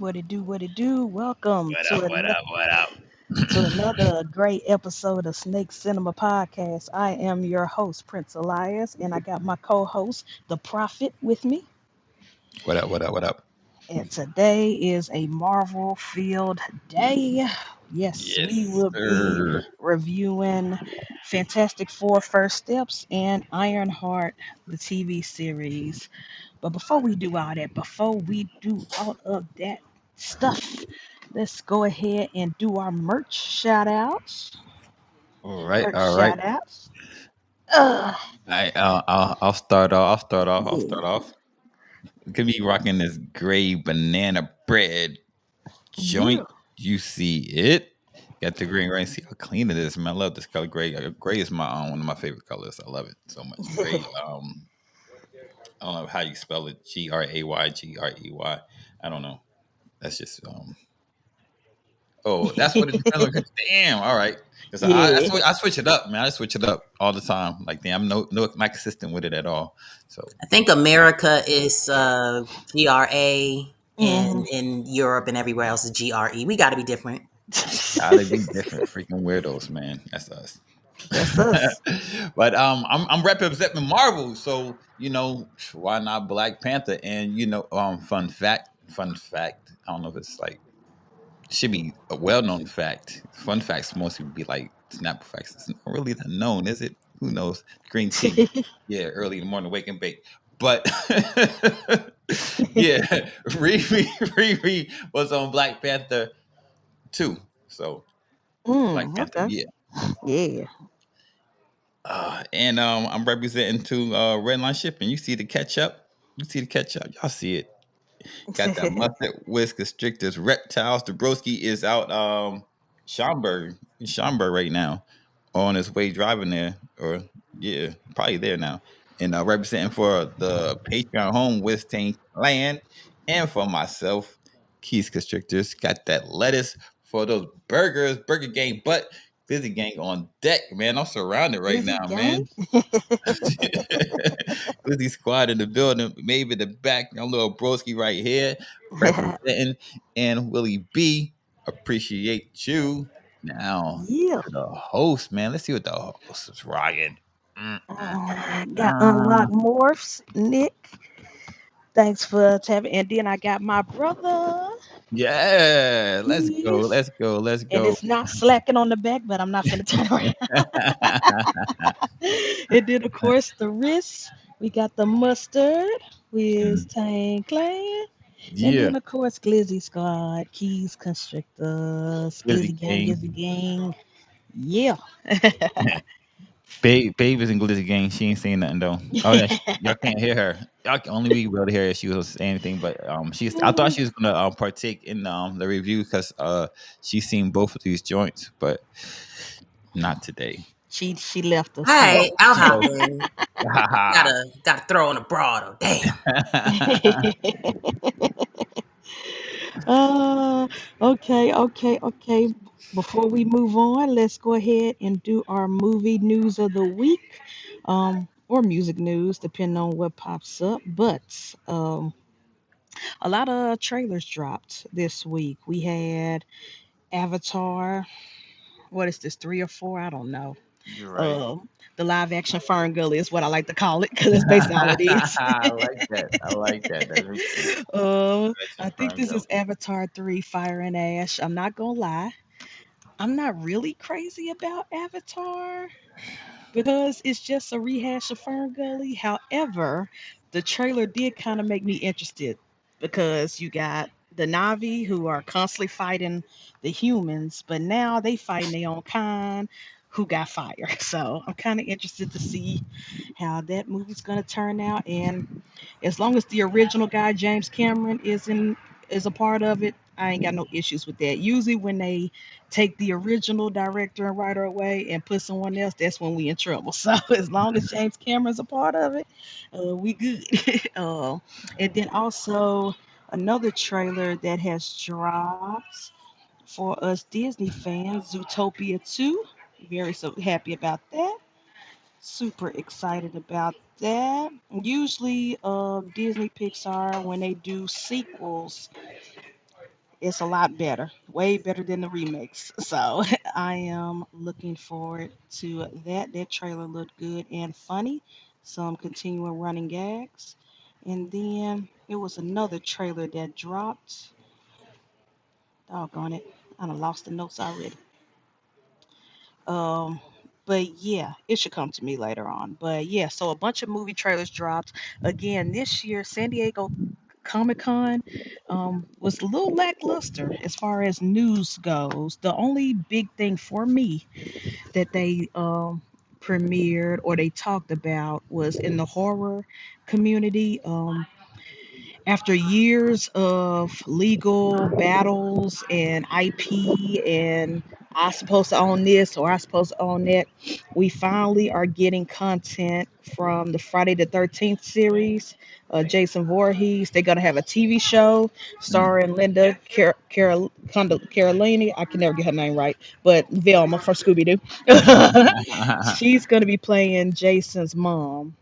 What it do, what it do. Welcome What to up? What up? What up? another great episode of Snake Cinema Podcast. I am your host, Prince Elias, and I got my co-host, the Prophet, with me. What up? What up? What up? And today is a Marvel-filled day. Yes, we Yes, will be sir. reviewing Fantastic Four First Steps and Ironheart, the TV series. But before we do all that, before we do all of that stuff, let's go ahead and do our merch shout outs. All right. Merch All right. shout outs. Uh, I'll start off. I'll start off. I'll yeah, start off. We could be rocking this gray banana bread yeah. joint. You see it? Got the green right. See how clean it is, man. I love this color. Gray. Gray is my one of my favorite colors. I love it so much. Gray. I don't know how you spell it. GRAY. I don't know. That's just Oh, that's what it depends on. Damn. All right. Because Yeah. I switch it up, man. I switch it up all the time. Like, damn, I'm not consistent with it at all. So, I think America is GRA, Mhm. and in Europe and everywhere else is GRE. We got to be different. gotta be different. Freaking weirdos, man. That's us. That's us. But I'm representing Marvel, so why not Black Panther? And fun fact. I don't know if it's like should be a well-known fact. Fun facts mostly would be like Snapple facts. It's not really that known, is it? Who knows? Green tea. Yeah, early in the morning, wake and bake. But yeah, Riri was on Black Panther 2. So Black Panther, Okay. yeah. Yeah. And I'm representing to Redline Shipping. You see the catch up? You see the catch up? Y'all see it. Got that mustard whisk constrictors. Reptiles. The broski is out Schaumburg. In Schaumburg right now. On his way driving there. Or yeah, probably there now. And representing for the Patreon home with Tank Land. And for myself, Keys Constrictors. Got that lettuce for those burgers, Burger Gang, but Busy Gang on deck, man. I'm surrounded right Busy now, gang. man. Glizzy Squad in the building, maybe the back, a little broski right here, representing. And Willie B, appreciate you. Now, Yeah. to the host, man. Let's see what the host is rocking. Got unlocked morphs, Nick. Thanks for tapping. And then I got my brother. Yeah, let's go, Keys. let's go, let's And go. it's not slacking on the back, but I'm not gonna turn around. And then of course the wrist. We got the mustard with Tang Clan. And Yeah, then of course Glizzy Squad, Keys Constrictors, Glizzy Glizzy Gang, Gang. Glizzy Gang. Yeah. Babe is in Glizzy Gang. She ain't saying nothing though. Oh yeah, y'all can't hear her. Y'all can only be able to hear her if she was saying anything. But she's. I thought she was gonna partake in the review because she's seen both of these joints, but not today. She left us. Hey, I'll She hop goes, in. Gotta throw on a broad. Damn. uh, okay. Before we move on, let's go ahead and do our movie news of the week, or music news, depending on what pops up. But a lot of trailers dropped this week. We had Avatar. What is this, 3 or 4? I don't know. You're right. The live action Fern Gully is what I like to call it because that's basically all it is. I like that. I like that. That's really cool. I Action think Fern this is Gully. Avatar 3 Fire and Ash. I'm not gonna lie. I'm not really crazy about Avatar because it's just a rehash of Fern Gully. However, the trailer did kind of make me interested because you got the Navi who are constantly fighting the humans, but now they fighting their own kind who got fire. So I'm kind of interested to see how that movie's gonna turn out. And as long as the original guy James Cameron is a part of it, I ain't got no issues with that. Usually when they take the original director and writer away and put someone else, that's when we in trouble. So as long as James Cameron's a part of it, we good. And then also another trailer that has dropped for us Disney fans, Zootopia 2. Very so happy about that. Super excited about that. Usually, Disney Pixar, when they do sequels, it's a lot better, way better than the remakes. So I am looking forward to that. That trailer looked good and funny. Some continuing running gags. And then it was another trailer that dropped. Doggone it. I done lost the notes already. Um, but yeah, it should come to me later on. But yeah, so a bunch of movie trailers dropped. Again, this year, San Diego Comic Con was a little lackluster as far as news goes. The only big thing for me that they premiered or they talked about was in the horror community. After years of legal battles and IP and I supposed to own this or I supposed to own that, we finally are getting content from the Friday the 13th series. Jason Voorhees. They're gonna have a TV show Mm. starring Linda Carolini. I can never get her name right, but Velma from Scooby Doo. She's gonna be playing Jason's mom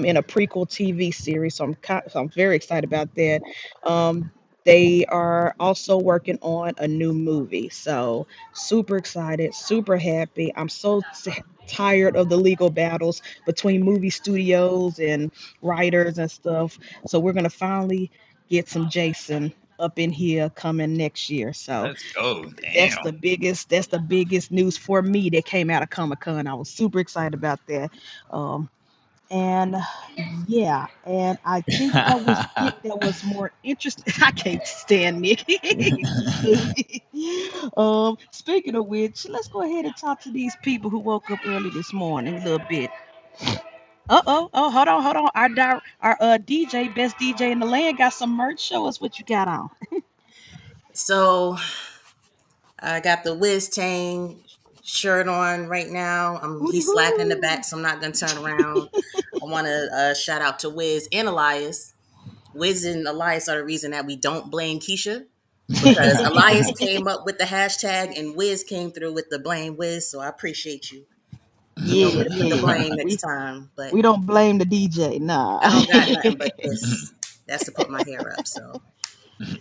in a prequel TV series. So I'm very excited about that. They are also working on a new movie. So super excited, super happy. I'm so tired of the legal battles between movie studios and writers and stuff. So we're gonna finally get some Jason up in here coming next year. So Let's go. that's Damn. the biggest news for me that came out of Comic Con. I was super excited about that. Um, and yeah, and I think that was it. That was more interesting. I can't stand Nick. He's too stupid. Speaking of which, let's go ahead and talk to these people who woke up early this morning a little bit. Hold on. Our DJ, best DJ in the land, got some merch. Show us what you got on. So I got the Wiz Tang shirt on right now. He's slacking in the Woohoo! back, so I'm not gonna turn around. I want to shout out to Wiz and Elias. Wiz and Elias are the reason that we don't blame Keisha because Elias came up with the hashtag and Wiz came through with the blame Wiz. So I appreciate you. You know Yeah, where to put the yeah. blame next We time, but we don't blame the DJ. Nah. I don't got nothing but this. That's to put my hair up. So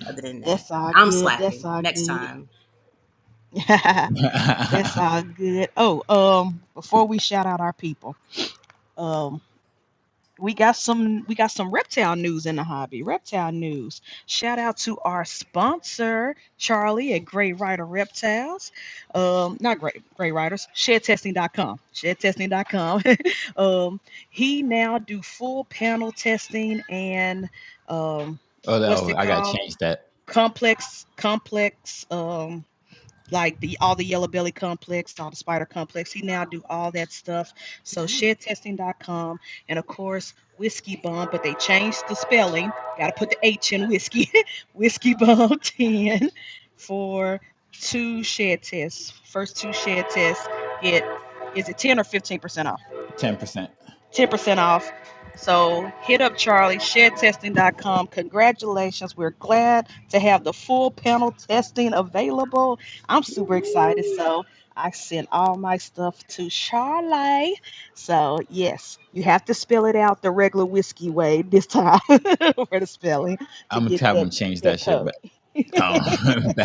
other than that, That's all I'm good. That's slacking. all Next good. time. That's all good. Oh, before we shout out our people, um, we got some reptile news in the hobby. Reptile news. Shout out to our sponsor, Charlie at Gray Rider Reptiles. Not Gray Riders, shedtesting.com. Shedtesting.com. He now do full panel testing and Oh, what's no, it I gotta called? change that. Complex like all the yellow belly complex, all the spider complex. He now do all that stuff. So shedtesting.com and of course whiskey bomb, but they changed the spelling. Got to put the H in whiskey. Whiskey bomb 10 for two shed tests. First two shed tests get is it 10 or 15% off? 10%. 10% off. So hit up Charlie, shedtesting.com. Congratulations. We're glad to have the full panel testing available. I'm super excited. So I sent all my stuff to Charlie. So yes, you have to spell it out the regular whiskey way this time for the spelling to I'm get having that to change that that shit code. back.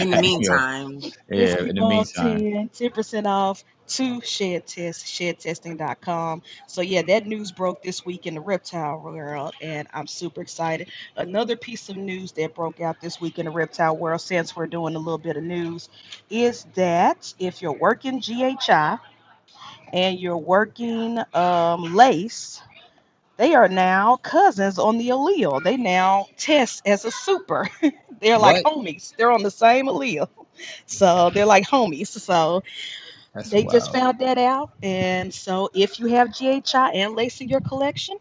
In the Back, yo. meantime, Yeah, Whiskey in the Ball meantime. 10% off to Shed Test, shedtesting.com. So, yeah, that news broke this week in the reptile world, and I'm super excited. Another piece of news that broke out this week in the reptile world, since we're doing a little bit of news, is that if you're working GHI and you're working lace, They are now cousins on the allele. They now test as a super. They're like What? homies. They're on the same allele. So they're like homies. So That's they just wild. found that out. And so if you have GHI and lace in your collection,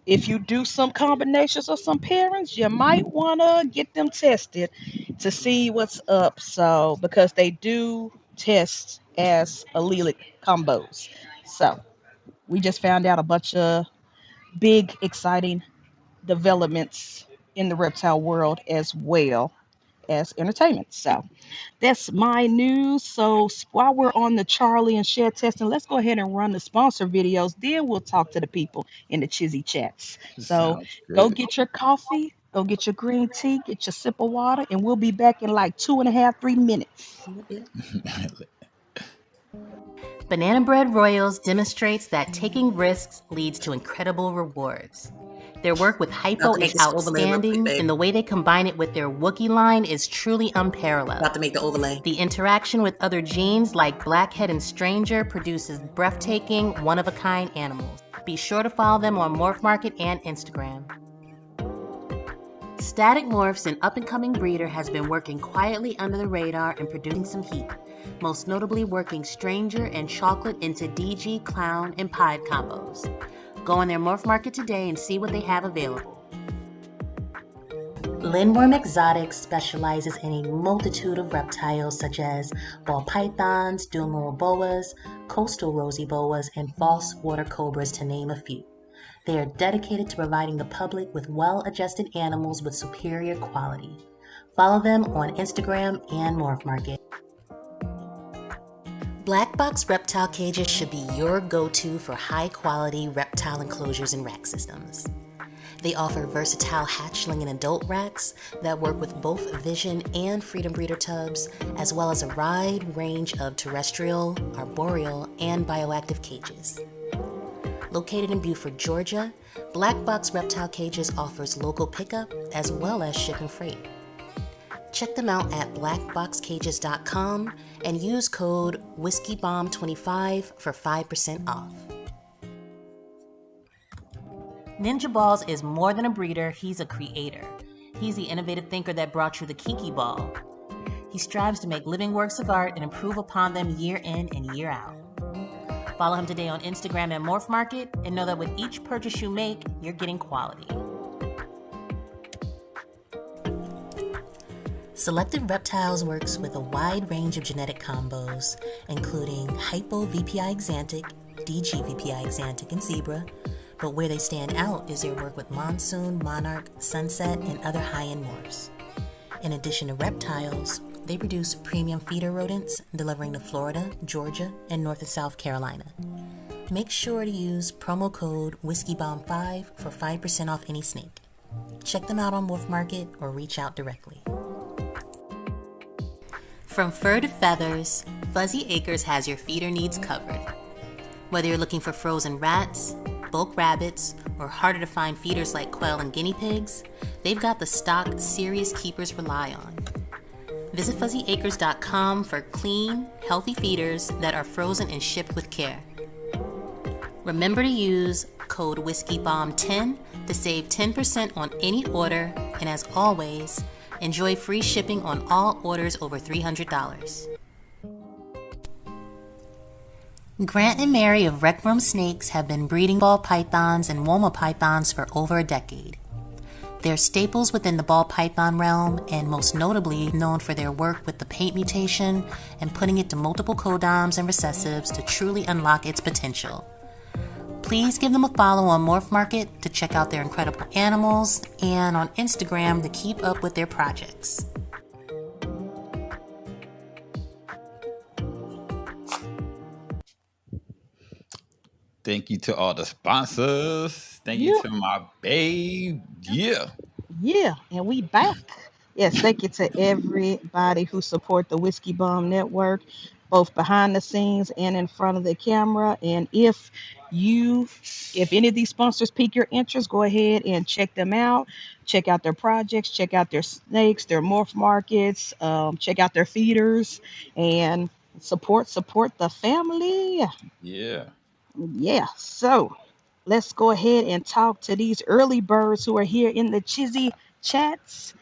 if you do some combinations of some pairings, you might want to get them tested to see what's up. So, because they do test as allelic combos. So, we just found out a bunch of big, exciting developments in the reptile world as well as entertainment. So, that's my news. So while we're on the Charlie and Shed testing, let's go ahead and run the sponsor videos. Then we'll talk to the people in the Chizzy chats. So Sounds go good. get your coffee, go get your green tea, get your sip of water, and we'll be back in like 2.5, 3 minutes. Yeah. Banana Bread Royals demonstrates that taking risks leads to incredible rewards. Their work with About Hypo to make is this overlay real quick, outstanding, babe. and the way they combine it with their Wookiee line is truly About unparalleled. to make the overlay. The interaction with other genes like Blackhead and Stranger produces breathtaking, one-of-a-kind animals. Be sure to follow them on Morph Market and Instagram. Static Morphs, an up-and-coming breeder, has been working quietly under the radar and producing some heat, most notably working Stranger and Chocolate into DG, Clown, and Pied combos. Go on their Morph Market today and see what they have available. LINDWRYM Exotics specializes in a multitude of reptiles such as ball pythons, dual boas, coastal rosy boas, and false water cobras, to name a few. They are dedicated to providing the public with well-adjusted animals with superior quality. Follow them on Instagram and Morph Market. Black box reptile cages should be your go-to for high-quality reptile enclosures and rack systems. They offer versatile hatchling and adult racks that work with both Vision and Freedom Breeder tubs, as well as a wide range of terrestrial, arboreal, and bioactive cages. Located in Beaufort, Georgia, Black Box Reptile Cages offers local pickup as well as ship and freight. Check them out at blackboxcages.com and use code WhiskeyBomb25 for 5% off. Ninja Balls is more than a breeder, he's a creator. He's the innovative thinker that brought you the Kiki Ball. He strives to make living works of art and improve upon them year in and year out. Follow him today on Instagram at Morph Market and know that with each purchase you make, you're getting quality. Selected Reptiles works with a wide range of genetic combos, including Hypo VPI Exantic, DG VPI Exantic, and Zebra, but where they stand out is their work with Monsoon, Monarch, Sunset, and other high-end morphs. In addition to reptiles, they produce premium feeder rodents, delivering to Florida, Georgia, and North and South Carolina. Make sure to use promo code WhiskeyBomb5 for 5% off any snake. Check them out on Wolf Market or reach out directly. From fur to feathers, Fuzzy Acres has your feeder needs covered. Whether you're looking for frozen rats, bulk rabbits, or harder to find feeders like quail and guinea pigs, they've got the stock serious keepers rely on. Visit fuzzyacres.com for clean, healthy feeders that are frozen and shipped with care. Remember to use code WhiskeyBomb10 to save 10% on any order, and as always, enjoy free shipping on all orders over $300. Grant and Mary of Rec Room Snakes have been breeding ball pythons and Woma pythons for over a decade. They're staples within the ball python realm, and most notably known for their work with the paint mutation and putting it to multiple codoms and recessives to truly unlock its potential. Please give them a follow on Morph Market to check out their incredible animals, and on Instagram to keep up with their projects. Thank you to all the sponsors. Thank you Yeah, to my babe. Yeah. yeah, and we back. Yes, thank you to everybody who support the Whiskey Bomb Network, both behind the scenes and in front of the camera. And if any of these sponsors pique your interest, go ahead and check them out. Check out their projects, check out their snakes, their morph markets, check out their feeders, and support the family. Yeah. Yeah. So let's go ahead and talk to these early birds who are here in the Chizzy chats.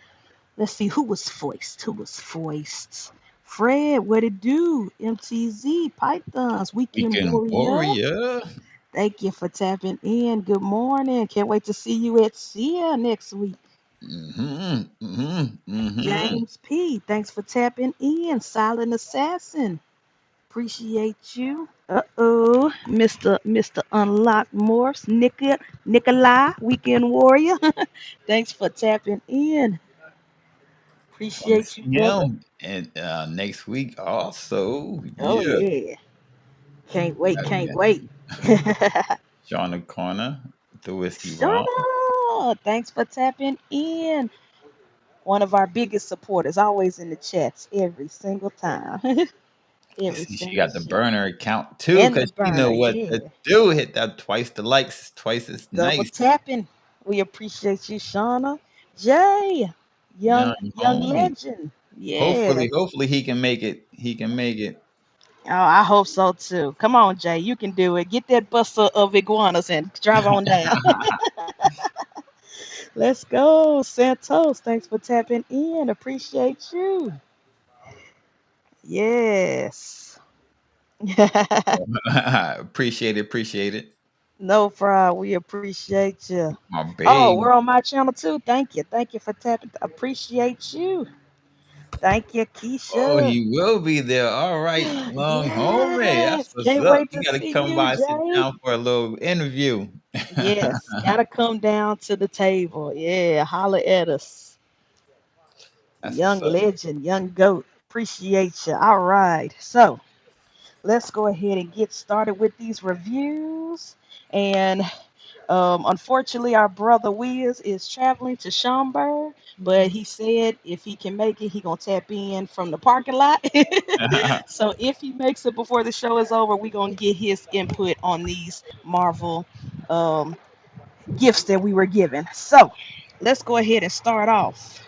Let's see who was foist. Who was foist? Fred, what it do? MTZ, Pythons, Weekend Weekend Warrior. Warrior. Thank you for tapping in. Good morning. Can't wait to see you at SIA next week. James P, thanks for tapping in. Silent Assassin, appreciate you. Mr. Unlock Morphs, Nikolai, Weekend Warrior. Thanks for tapping in. Gonna Appreciate you, see brother. him and next week also. Oh Yeah. yeah. Can't wait, Got can't wait. Sean the Corner, the Whiskey Rum. Shauna, thanks for tapping in. One of our biggest supporters, always in the chats every single time. You Every see, she single got the show. burner account too, And the because she know burner, what yeah. to do. Hit that twice the likes, twice as Double nice. tapping. We appreciate you, Shauna. Jay, Young young homie. legend. Yeah. Hopefully he can make it. He can make it. Oh, I hope so too. Come on, Jay, you can do it. Get that bus of iguanas and drive on down. Let's go, Santos. Thanks for tapping in. Appreciate you. Yes. Appreciate it. Appreciate it. No problem. We appreciate you. My Oh, babe. we're on my channel too. Thank you. Thank you for tapping. Appreciate you. Thank you, Oh, Keisha. he will be there. All right, long homie. That's Yes. what's Can't up. wait You to got to see come you, by, sit Jay. down for a little interview. Yes. Gotta come down to the table. Yeah. Holla at us. That's what's Young up. legend, young goat. Appreciate you. All right. So let's go ahead and get started with these reviews. And unfortunately, our brother Wiz is traveling to Schaumburg, but he said if he can make it, he gonna tap in from the parking lot. So if he makes it before the show is over, we gonna get his input on these Marvel um, gifts that we were given. So let's go ahead and start off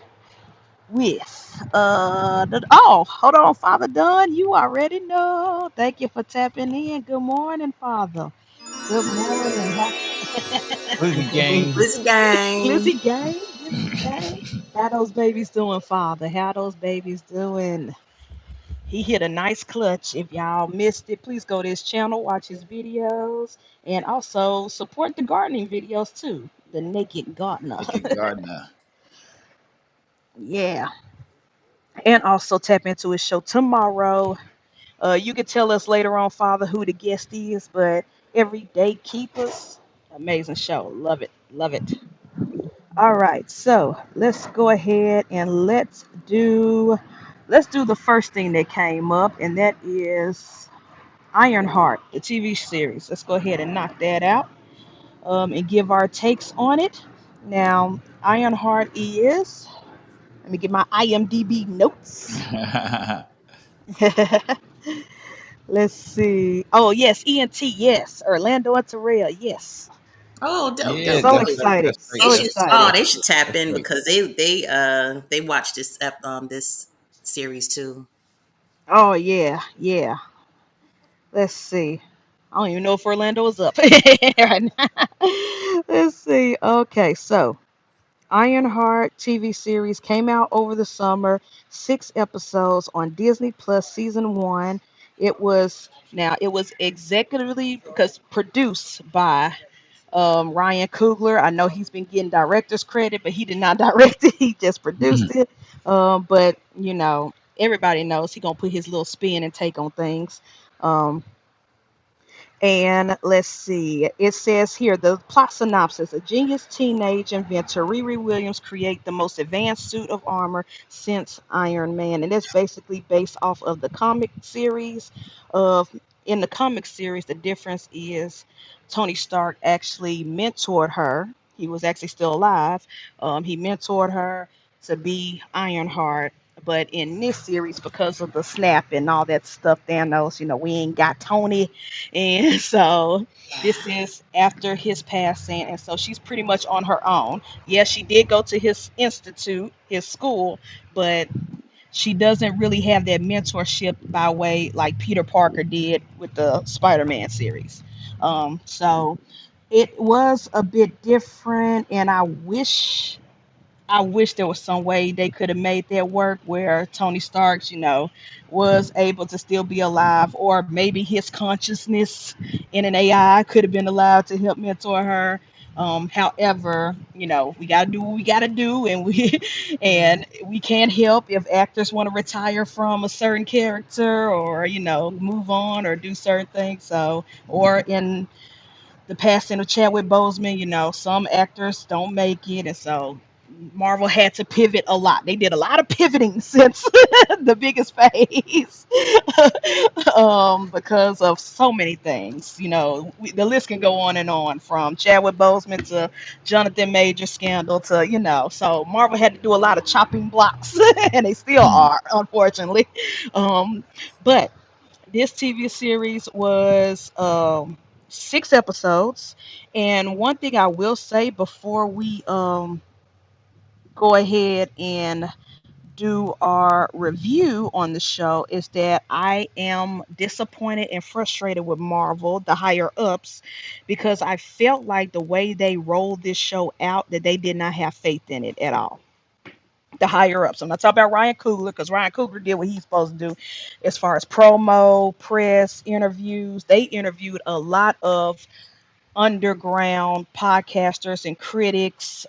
with oh, hold on, Father Dunn, you already know. Thank you for tapping in. Good morning, Father. Good morning. Lizzie gang. Lizzie gang. Glizzy gang, Glizzy gang. How those babies doing, Father? How those babies doing? He hit a nice clutch. If y'all missed it, please go to his channel, watch his videos, and also support the gardening videos too. The Naked Gardener. Wicked Gardner. Yeah. And also tap into his show tomorrow. You can tell us later on, Father, who the guest is, but Everyday Keepers, amazing show. Love it. Love it. All right, so let's go ahead and let's do the first thing that came up, and that is Ironheart, the TV series. Let's go ahead and knock that out and give our takes on it. Now, Ironheart is. Let me get my IMDb notes. Let's see. Oh yes, ENT. Yes, Orlando and Terrell. Yes. Oh, dope, Yeah, dope, So dope. excited. that's right. They So should. That's right. Oh, excited. they should tap That's in right. because they watched this series too. Oh yeah, yeah. Let's see. I don't even know if Orlando is up right now. Let's see. Okay, so Ironheart TV series came out over the summer, 6 episodes on Disney Plus season one. It was executively because produced by Ryan Coogler. I know he's been getting director's credit, but he did not direct it. He just produced it. But everybody knows he gonna put his little spin and take on things. Um, and let's see, it says here the plot synopsis: a genius teenage inventor, Riri Williams, create the most advanced suit of armor since Iron Man. And that's basically based off of the comic series. Of In the comic series, the difference is Tony Stark actually mentored her. He was actually still alive. He mentored her to be Ironheart. But in this series, because of the snap and all that stuff, Thanos, we ain't got Tony, and so this is after his passing, and so she's pretty much on her own. Yes, she did go to his institute, his school, but she doesn't really have that mentorship by way like Peter Parker did with the Spider-Man series. So It was a bit different, and I wish there was some way they could have made that work where Tony Stark's, was able to still be alive, or maybe his consciousness in an AI could have been allowed to help mentor her. However, we gotta do what we gotta do, and we Mhm. and we can't help if actors want to retire from a certain character, or move on or do certain things. So, or in the passing of Chadwick Boseman, some actors don't make it, and so Marvel had to pivot a lot. They did a lot of pivoting since the biggest phase, because of so many things. The list can go on, from Chadwick Boseman to Jonathan Major scandal to So Marvel had to do a lot of chopping blocks, and they still are, unfortunately. But this TV series was 6 episodes, and one thing I will say before we go ahead and do our review on the show is that I am disappointed and frustrated with Marvel, the higher ups, because I felt like the way they rolled this show out, that they did not have faith in it at all. The higher ups. I'm not talking about Ryan Coogler, because Ryan Coogler did what he's supposed to do as far as promo, press, interviews. They interviewed a lot of underground podcasters and critics,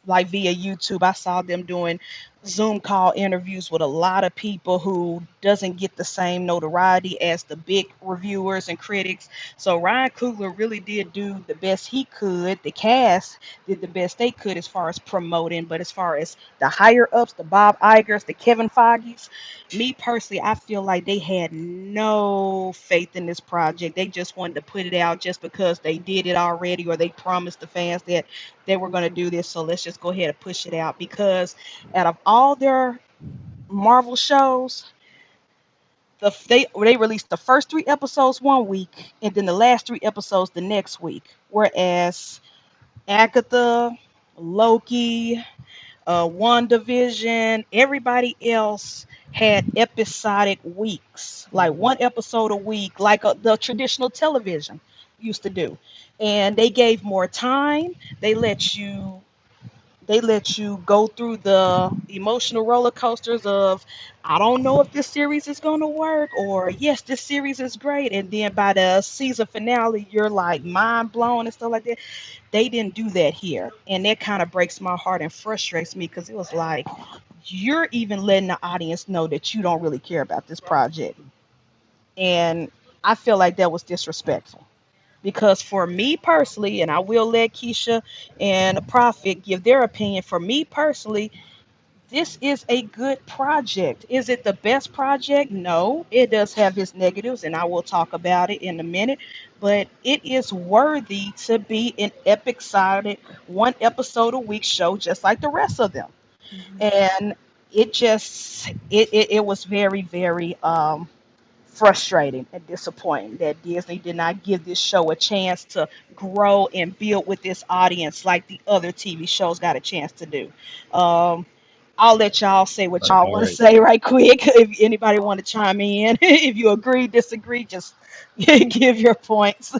like via YouTube. I saw them doing Zoom call interviews with a lot of people who doesn't get the same notoriety as the big reviewers and critics. So Ryan Coogler really did do the best he could. The cast did the best they could as far as promoting, but as far as the higher ups, the Bob Igers, the Kevin Feige's, me personally, I feel like they had no faith in this project. They just wanted to put it out just because they did it already, or they promised the fans that they were going to do this. So let's just go ahead and push it out. Because out of all their Marvel shows, they released the first 3 episodes one week, and then the last 3 episodes the next week. Whereas Agatha, Loki, WandaVision, everybody else had episodic weeks, like Mhm. one episode a week, like the traditional television used to do. And they gave more time. They let you they let you go through the emotional roller coasters of, I don't know if this series is going to work, or yes, this series is great, and then by the season finale you're like mind blown and stuff like that. They didn't do that here, and that kind of breaks my heart and frustrates me, because it was like, you're even letting the audience know that you don't really care about this project. And I feel like that was disrespectful, because for me personally, and I will let Keisha and Prophet give their opinion, for me personally, this is a good project. Is it the best project? No, it does have its negatives, and I will talk about it in a minute. But it is worthy to be an episodic, one episode a week show, just like the rest of them. Mhm. And it was very, very frustrating and disappointing that Disney did not give this show a chance to grow and build with this audience like the other TV shows got a chance to do. Um, I'll let y'all say what Right. y'all All want to right. say right quick. If anybody want to chime in, if you agree, disagree, just give your points.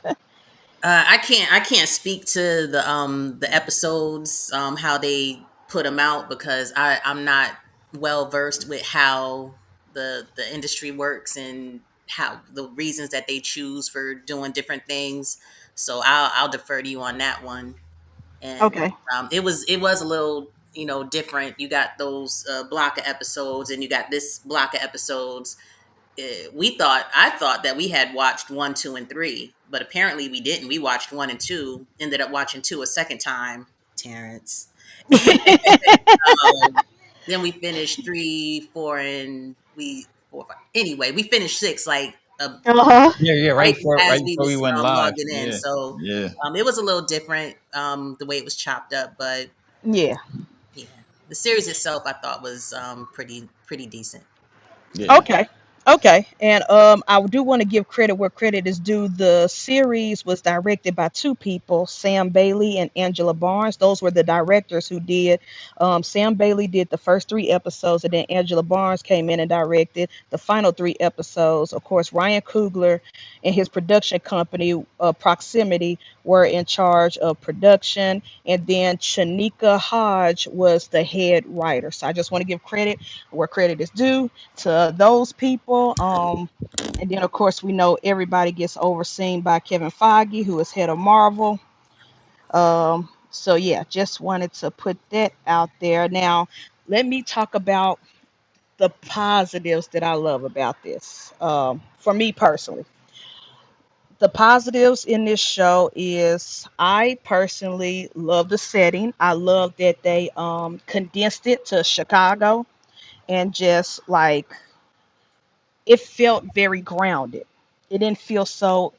I can't speak to the episodes, how they put them out, because I'm not well versed with how the industry works and how the reasons that they choose for doing different things. So I'll defer to you on that one. And Okay. it was a little, different. You got those block of episodes, and you got this block of episodes. I thought that we had watched one, two, and three, but apparently we didn't. We watched one and two, ended up watching two a second time, Terrence. um, then we finished three, four, and we four, five. Anyway, we finished six, like, Uh-huh. Yeah, yeah. right Right as we before we was went live. logging in. Yeah, So yeah, it was a little different, the way it was chopped up, but Yeah. yeah, the series itself I thought was pretty decent. yeah. Okay. Okay, and I do want to give credit where credit is due. The series was directed by two people, Sam Bailey and Angela Barnes. Those were the directors who did. Sam Bailey did the first three episodes, and then Angela Barnes came in and directed the final three episodes. Of course, Ryan Coogler and his production company, Proximity, were in charge of production, and then Shanika Hodge was the head writer. So I just want to give credit where credit is due to those people. And then of course we know everybody gets overseen by Kevin Feige, who is head of Marvel. So yeah, just wanted to put that out there. Now, let me talk about the positives that I love about this. For me personally, the positives in this show is I personally love the setting. I love that they condensed it to Chicago and just like it felt very grounded. It didn't feel so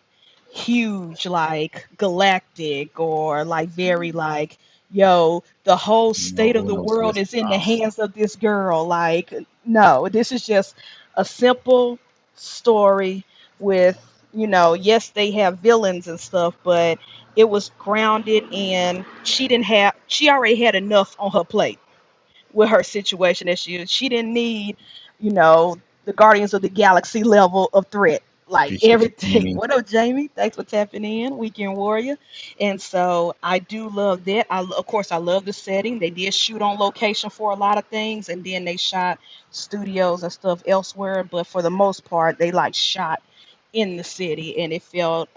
huge, like galactic or like very like, yo, the whole No, state of the no world twist. is in the hands of this girl. Like, no, this is just a simple story with, yes, they have villains and stuff, but it was grounded and she already had enough on her plate with her situation that she didn't need, you know, the Guardians of the Galaxy level of threat. Like Appreciate you, everything. Amy. What up, Jamie? Thanks for tapping in, Weekend Warrior. And so I do love that. Of course, I love the setting. They did shoot on location for a lot of things, and then they shot studios and stuff elsewhere. But for the most part, they like shot in the city, and it felt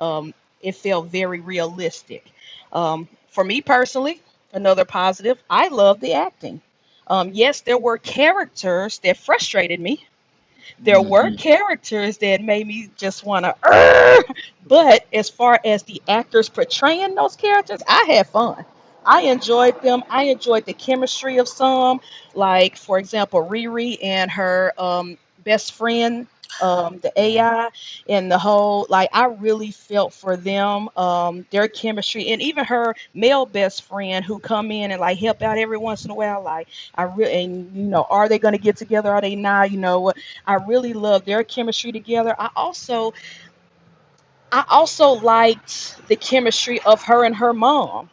very realistic. For me personally, another positive, I love the acting. Yes, there were characters that frustrated me. There were Mhm. characters that made me just want to. But as far as the actors portraying those characters, I had fun. I enjoyed them. I enjoyed the chemistry of some, like for example, Riri and her best friend, the Yeah. AI, and the whole. Like I really felt for them, their chemistry, and even her male best friend who come in and like help out every once in a while. Like I really, and are they going to get together? Are they not? I really love their chemistry together. I also liked the chemistry of her and her mom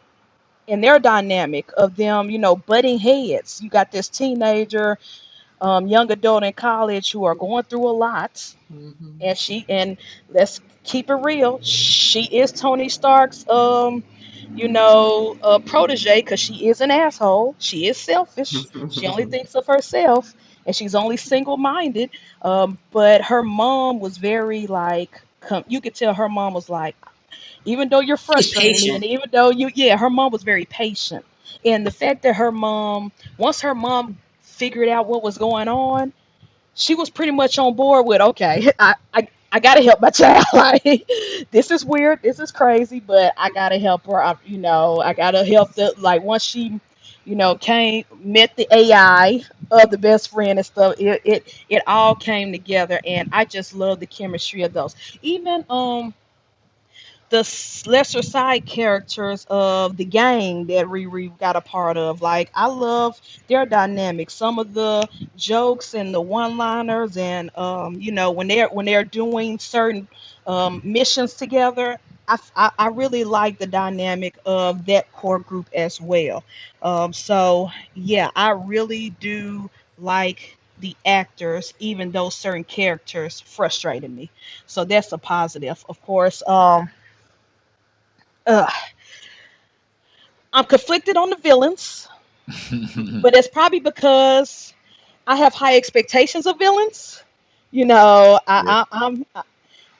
and their dynamic of them, butting heads. You got this teenager, young adult in college who are going through a lot, Hmm. and let's keep it real, she is Tony Stark's protege because she is an asshole. She is selfish. She only thinks of herself, and she's only single-minded. But her mom was very like, you could tell her mom was like, even though you're She's frustrating me, and patient. even though yeah, her mom was very patient. And the fact that once her mom figured out what was going on, she was pretty much on board with, okay, I gotta help my child. Like this is weird, this is crazy, but I gotta help her. I gotta help the like once she, came met the AI of the best friend and stuff. It all came together, and I just love the chemistry of those. Even the lesser side characters of the gang that Riri got a part of. Like I love their dynamic. Some of the jokes and the one-liners, and when they're doing certain missions together. I really like the dynamic of that core group as well. So yeah, I really do like the actors, even though certain characters frustrated me. So that's a positive. Of course, uh, I'm conflicted on the villains, but it's probably because I have high expectations of villains. Yep.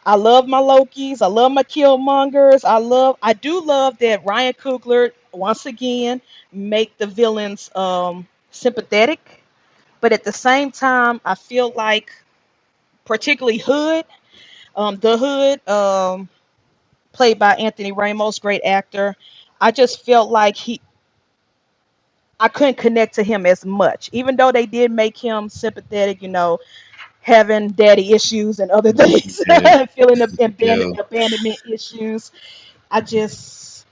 I love my Lokis, I love my Killmongers, I do love that Ryan Coogler once again make the villains sympathetic, but at the same time, I feel like particularly the Hood, played by Anthony Ramos, great actor. I just felt like I couldn't connect to him as much, even though they did make him sympathetic. Having daddy issues and other things, Yeah. feeling Yeah. abandonment issues. I just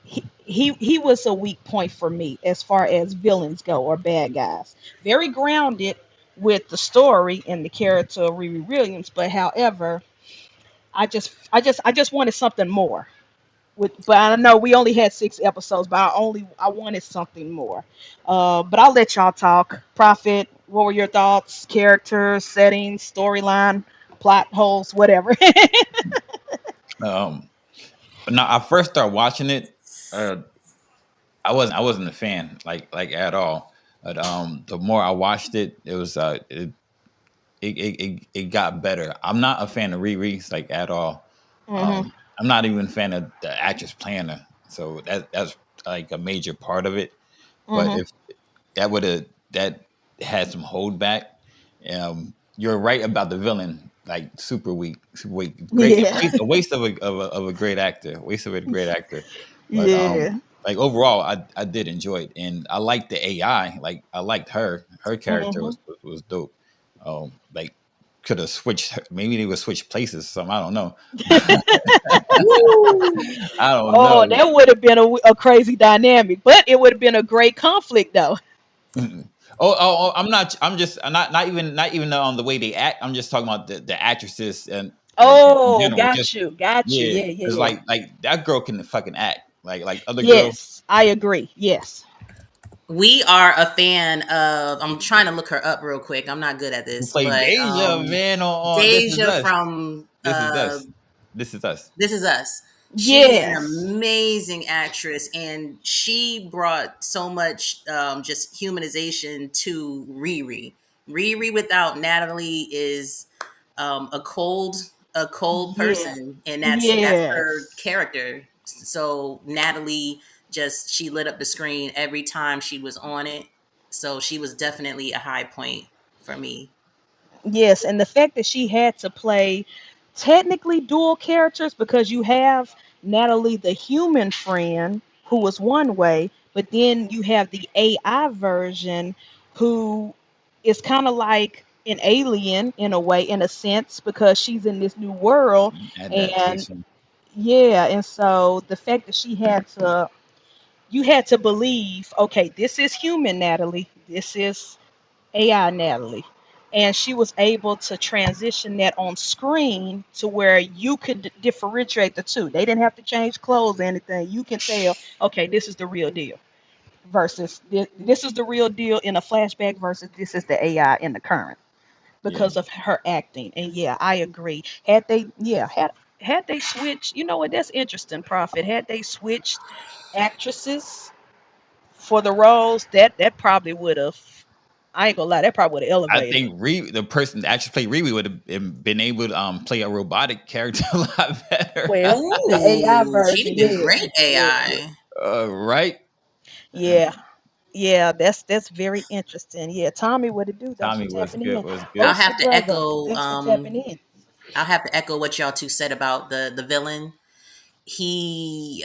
he was a weak point for me as far as villains go or bad guys. Very grounded, with the story and the character of Riri Williams. But however, I just wanted something more. But I know we only had 6 episodes, but I wanted something more. But I'll let y'all talk. Prophet, what were your thoughts? Characters, settings, storyline, plot holes, whatever. Um, now I first started watching it. I wasn't a fan like at all. But the more I watched it, it got better. I'm not a fan of Riri like at all. Hmm. I'm not even a fan of the actress playing her. So that's like a major part of it. But Hmm. if that had some holdback. You're right about the villain. Like super weak. Great Yeah. a waste of a great actor. Waste of a great actor. But Yeah. like overall, I did enjoy it, and I liked the AI. Like I liked her. Her character Hmm. was dope. Like could have switched. Maybe they would switch places. Some I don't know. Woo! I don't Oh, know. that would have been a crazy dynamic, but it would have been a great conflict, though. I'm not. I'm just not even on the way they act. I'm just talking about the actresses and in Oh, general. Just got you. yeah, Yeah, yeah, because yeah. like that girl can fucking act. Like other girl Yes, I agree. Yes. We are a fan of. I'm trying to look her up real quick. I'm not good at who this, played but Deja, man. On This Is Deja Us. from This is us. This is us. This Is Us. She's an Yes. amazing actress, and she brought so much just humanization to Riri. Riri without Natalie is a cold Yeah. person, and that's her Yes. character. So Natalie she lit up the screen every time she was on it. So she was definitely a high point for me. Yes, and the fact that she had to play technically dual characters because you have Natalie, the human friend, who was one way, but then you have the AI version who is kind of like an alien in a way, in a sense, because she's in this new world. And Adaptation. yeah, and so the fact that you had to believe, okay, this is human Natalie, this is AI Natalie. And she was able to transition that on screen to where you could differentiate the two. They didn't have to change clothes or anything. You can tell, okay, this is the real deal versus this is the real deal in a flashback versus this is the AI in the current Yeah. because of her acting. And yeah, I agree. Had they switched, you know what, that's interesting, Prophet. Had they switched actresses for the roles, that probably would have. I ain't gonna lie, that probably would have I elevated. think the person that actually played Riri would have been able to play a robotic character a lot better. Well, the AI Ooh, she'd version, have been yeah, great yeah, AI. Right? yeah, yeah. That's very interesting. Yeah, Tommy, what it do? Thanks for Tommy was tapping good. in. Was I'll good. Ghost the have to brother, echo. thanks for tapping in. I'll have to echo what y'all two said about the villain. He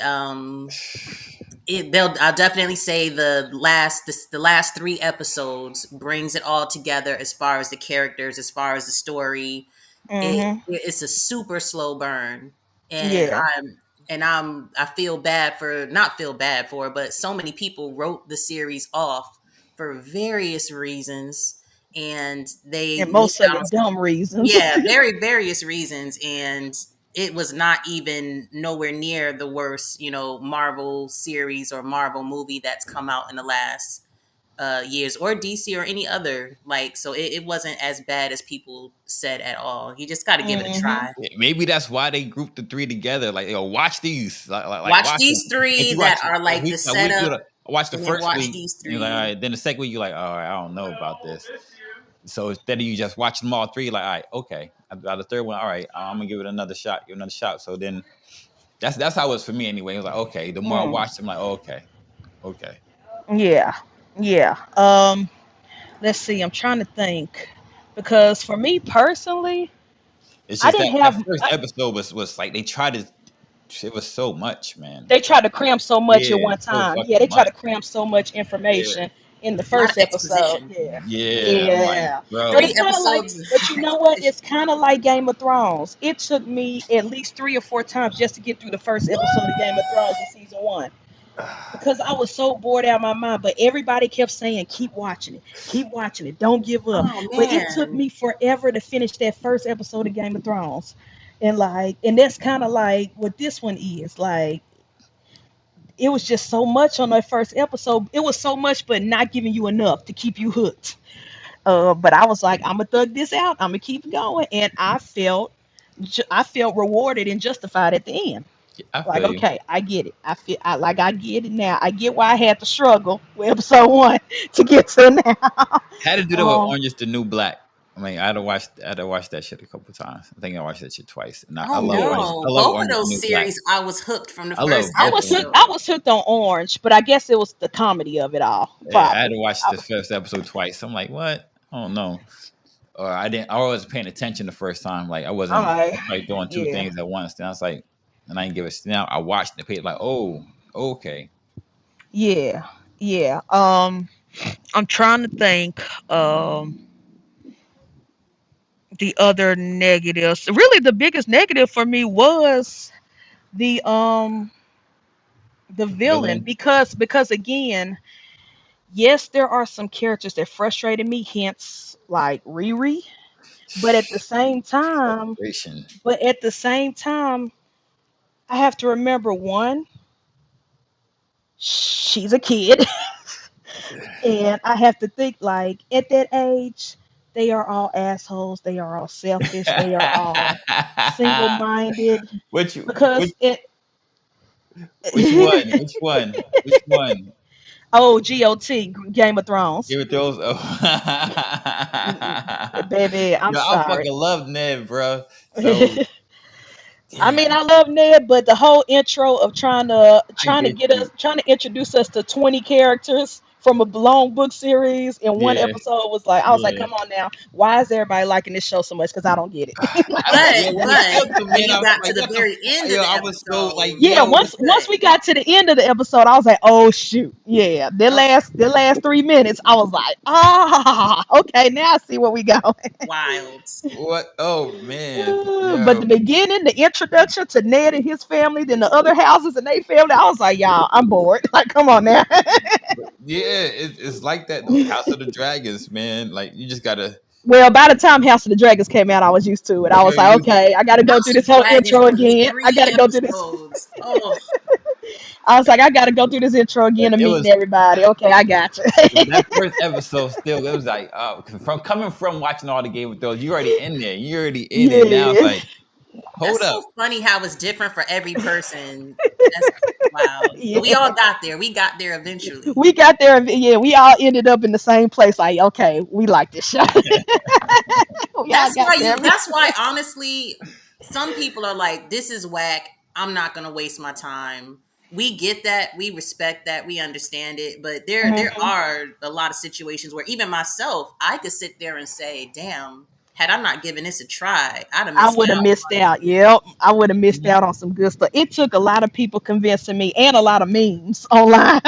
I'll definitely say the last 3 episodes brings it all together as far as the characters, as far as the story. Mm-hmm. It's a super slow burn, and Yeah. I feel bad for not feel bad for, but so many people wrote the series off for various reasons, and they And most missed of out on it dumb reasons. yeah, very various reasons, and it was not even nowhere near the worst, Marvel series or Marvel movie that's come out in the last years, or DC or any other. Like, so it wasn't as bad as people said at all. You just got to give it a Mm-hmm. try. Yeah, maybe that's why they grouped the three together. Like, watch these. Like Watch watch them. these If three you watch that are like the a week, setup, watch the and then first watch week, these and you're like, all three. right. Then the second week, you're like, all right, I don't know about this. So instead of you just watching them all three, like, all right, okay. About the third one, all right, I'm gonna give it another shot. Give it another shot. So then that's how it was for me anyway. It was like, okay. The more I Mm. watched, I'm like, oh, okay, okay. Yeah. Yeah. Let's see. I'm trying to think because for me personally, It's I just didn't that have. first episode was like they tried to. It was so much, man. They try to cram so much at Yeah, one so time. Yeah, fucking they try much. to cram so much Yeah, information in the A lot of first episode. exposition. Yeah. yeah. I'm like, Yeah. But bro. Three it's kind of like, episodes. but you know what? It's kind of like Game of Thrones. It took me at least 3 or 4 times just to get through the first episode of Game of Thrones in season 1. because I was so bored out of my mind. But everybody kept saying, keep watching it, don't give up. Oh But it took man. me forever to finish that first episode of Game of Thrones. And that's kind of like what this one is. Like, it was just so much on that first episode. It was so much, but not giving you enough to keep you hooked. But I was like, I'm gonna thug this out. I'm gonna keep going, and I felt rewarded and justified at the end. I Like, feel you. okay, I get it. I get it now. I get why I had to struggle with episode one to get to now. Had to do that with um, Orange is the New Black. I mean, I had to watch that shit a couple times. I think I watched that shit twice, and I Oh love Orange. yeah, I no. love Both of Orange is the those New Black. series I was hooked from the I love first I both was of them. hooked. I episode. was hooked on Orange, but I guess it was the comedy of it all, Yeah, I had probably. to watch I the first episode twice. I'm like, what? I don't know. Or I didn't. I wasn't paying attention the first time. Like I I'm wasn't like, like doing two yeah, things at once. Then I was like, and I didn't give it. Now I watched the page like, oh, okay. yeah, yeah. I'm trying to think. The other negatives. Really, the biggest negative for me was the um the villain, Villain. because again, yes, there are some characters that frustrated me, hence like Riri. But at the same time, Frustration. but at the same time, I have to remember one, she's a kid, and I have to think like at that age, they are all assholes, they are all selfish, they are all single-minded which because which which one? Which one? Which one? oh, GOT, Game of Thrones. Game of Thrones. Oh. Baby, I'm Yo, I sorry. fucking love Ned, bro. So I mean, damn, I love Ned, but the whole intro of I trying to get get you. us trying to introduce us to 20 characters from a long book series in one Yeah, episode was like, I was like, yeah. come on now, why is everybody liking this show so much? Because I don't get it. Like, I, I yeah, don't when it get But killed it. him, when man, you I was got to like, the what the? very end of Yo, the I was so like, episode, Yeah, it yo, was once good. we got to the end of the episode, I was like, oh shoot, yeah, the last 3 minutes, I was like, okay, now I see where we go. Wild. what? Oh man, But yo, the beginning, the introduction to Ned and his family, then the other houses and they family, I was like, y'all, I'm bored. Like, come on now. yeah, it's like that though. House of the Dragons, man. Like you just gotta, Well, by the time House of the Dragons came out, I was used to it. I yo, was like, you, okay, I got to go House through of this whole Dragons intro was again. I got 3 to go through this. episodes. Oh, I was like, I got to go through this intro again to it meeting was everybody. Okay, I got you. that first episode. Still, it was like, from coming from watching all the Game of Thrones, you already in there. You already in it now. It's Yeah, like, hold that's up. so funny how it's different for every person. That's wild. But we yeah. all got there. We got there eventually. We got there. Yeah, we all ended up in the same place. Like, okay, we like this show. We all got there. That's why honestly, some people are like, this is whack. I'm not gonna waste my time. We get that, we respect that, we understand it, but there Mhm. are a lot of situations where even myself, I could sit there and say, damn, had I not given this a try, I'd have I missed would have out. missed out. Yep, I would have missed Mhm. out on some good stuff. It took a lot of people convincing me and a lot of memes online.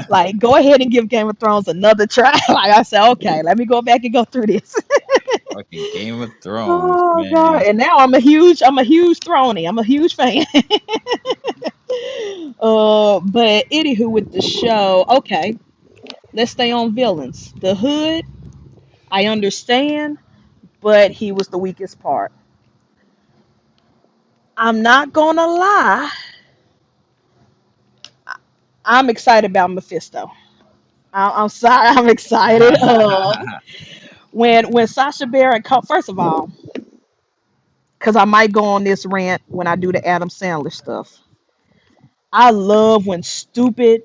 Like, go ahead and give Game of Thrones another try. Like I said, okay, let me go back and go through this. Fucking Game of Thrones, Oh god! man. And now I'm a huge Throny. I'm a huge fan. But anywho, with the show, okay, let's stay on villains. The Hood, I understand, but he was the weakest part. I'm not gonna lie. I'm excited about Mephisto. I'm sorry. I'm excited. When Sasha Baron first of all, because I might go on this rant when I do the Adam Sandler stuff. I love when stupid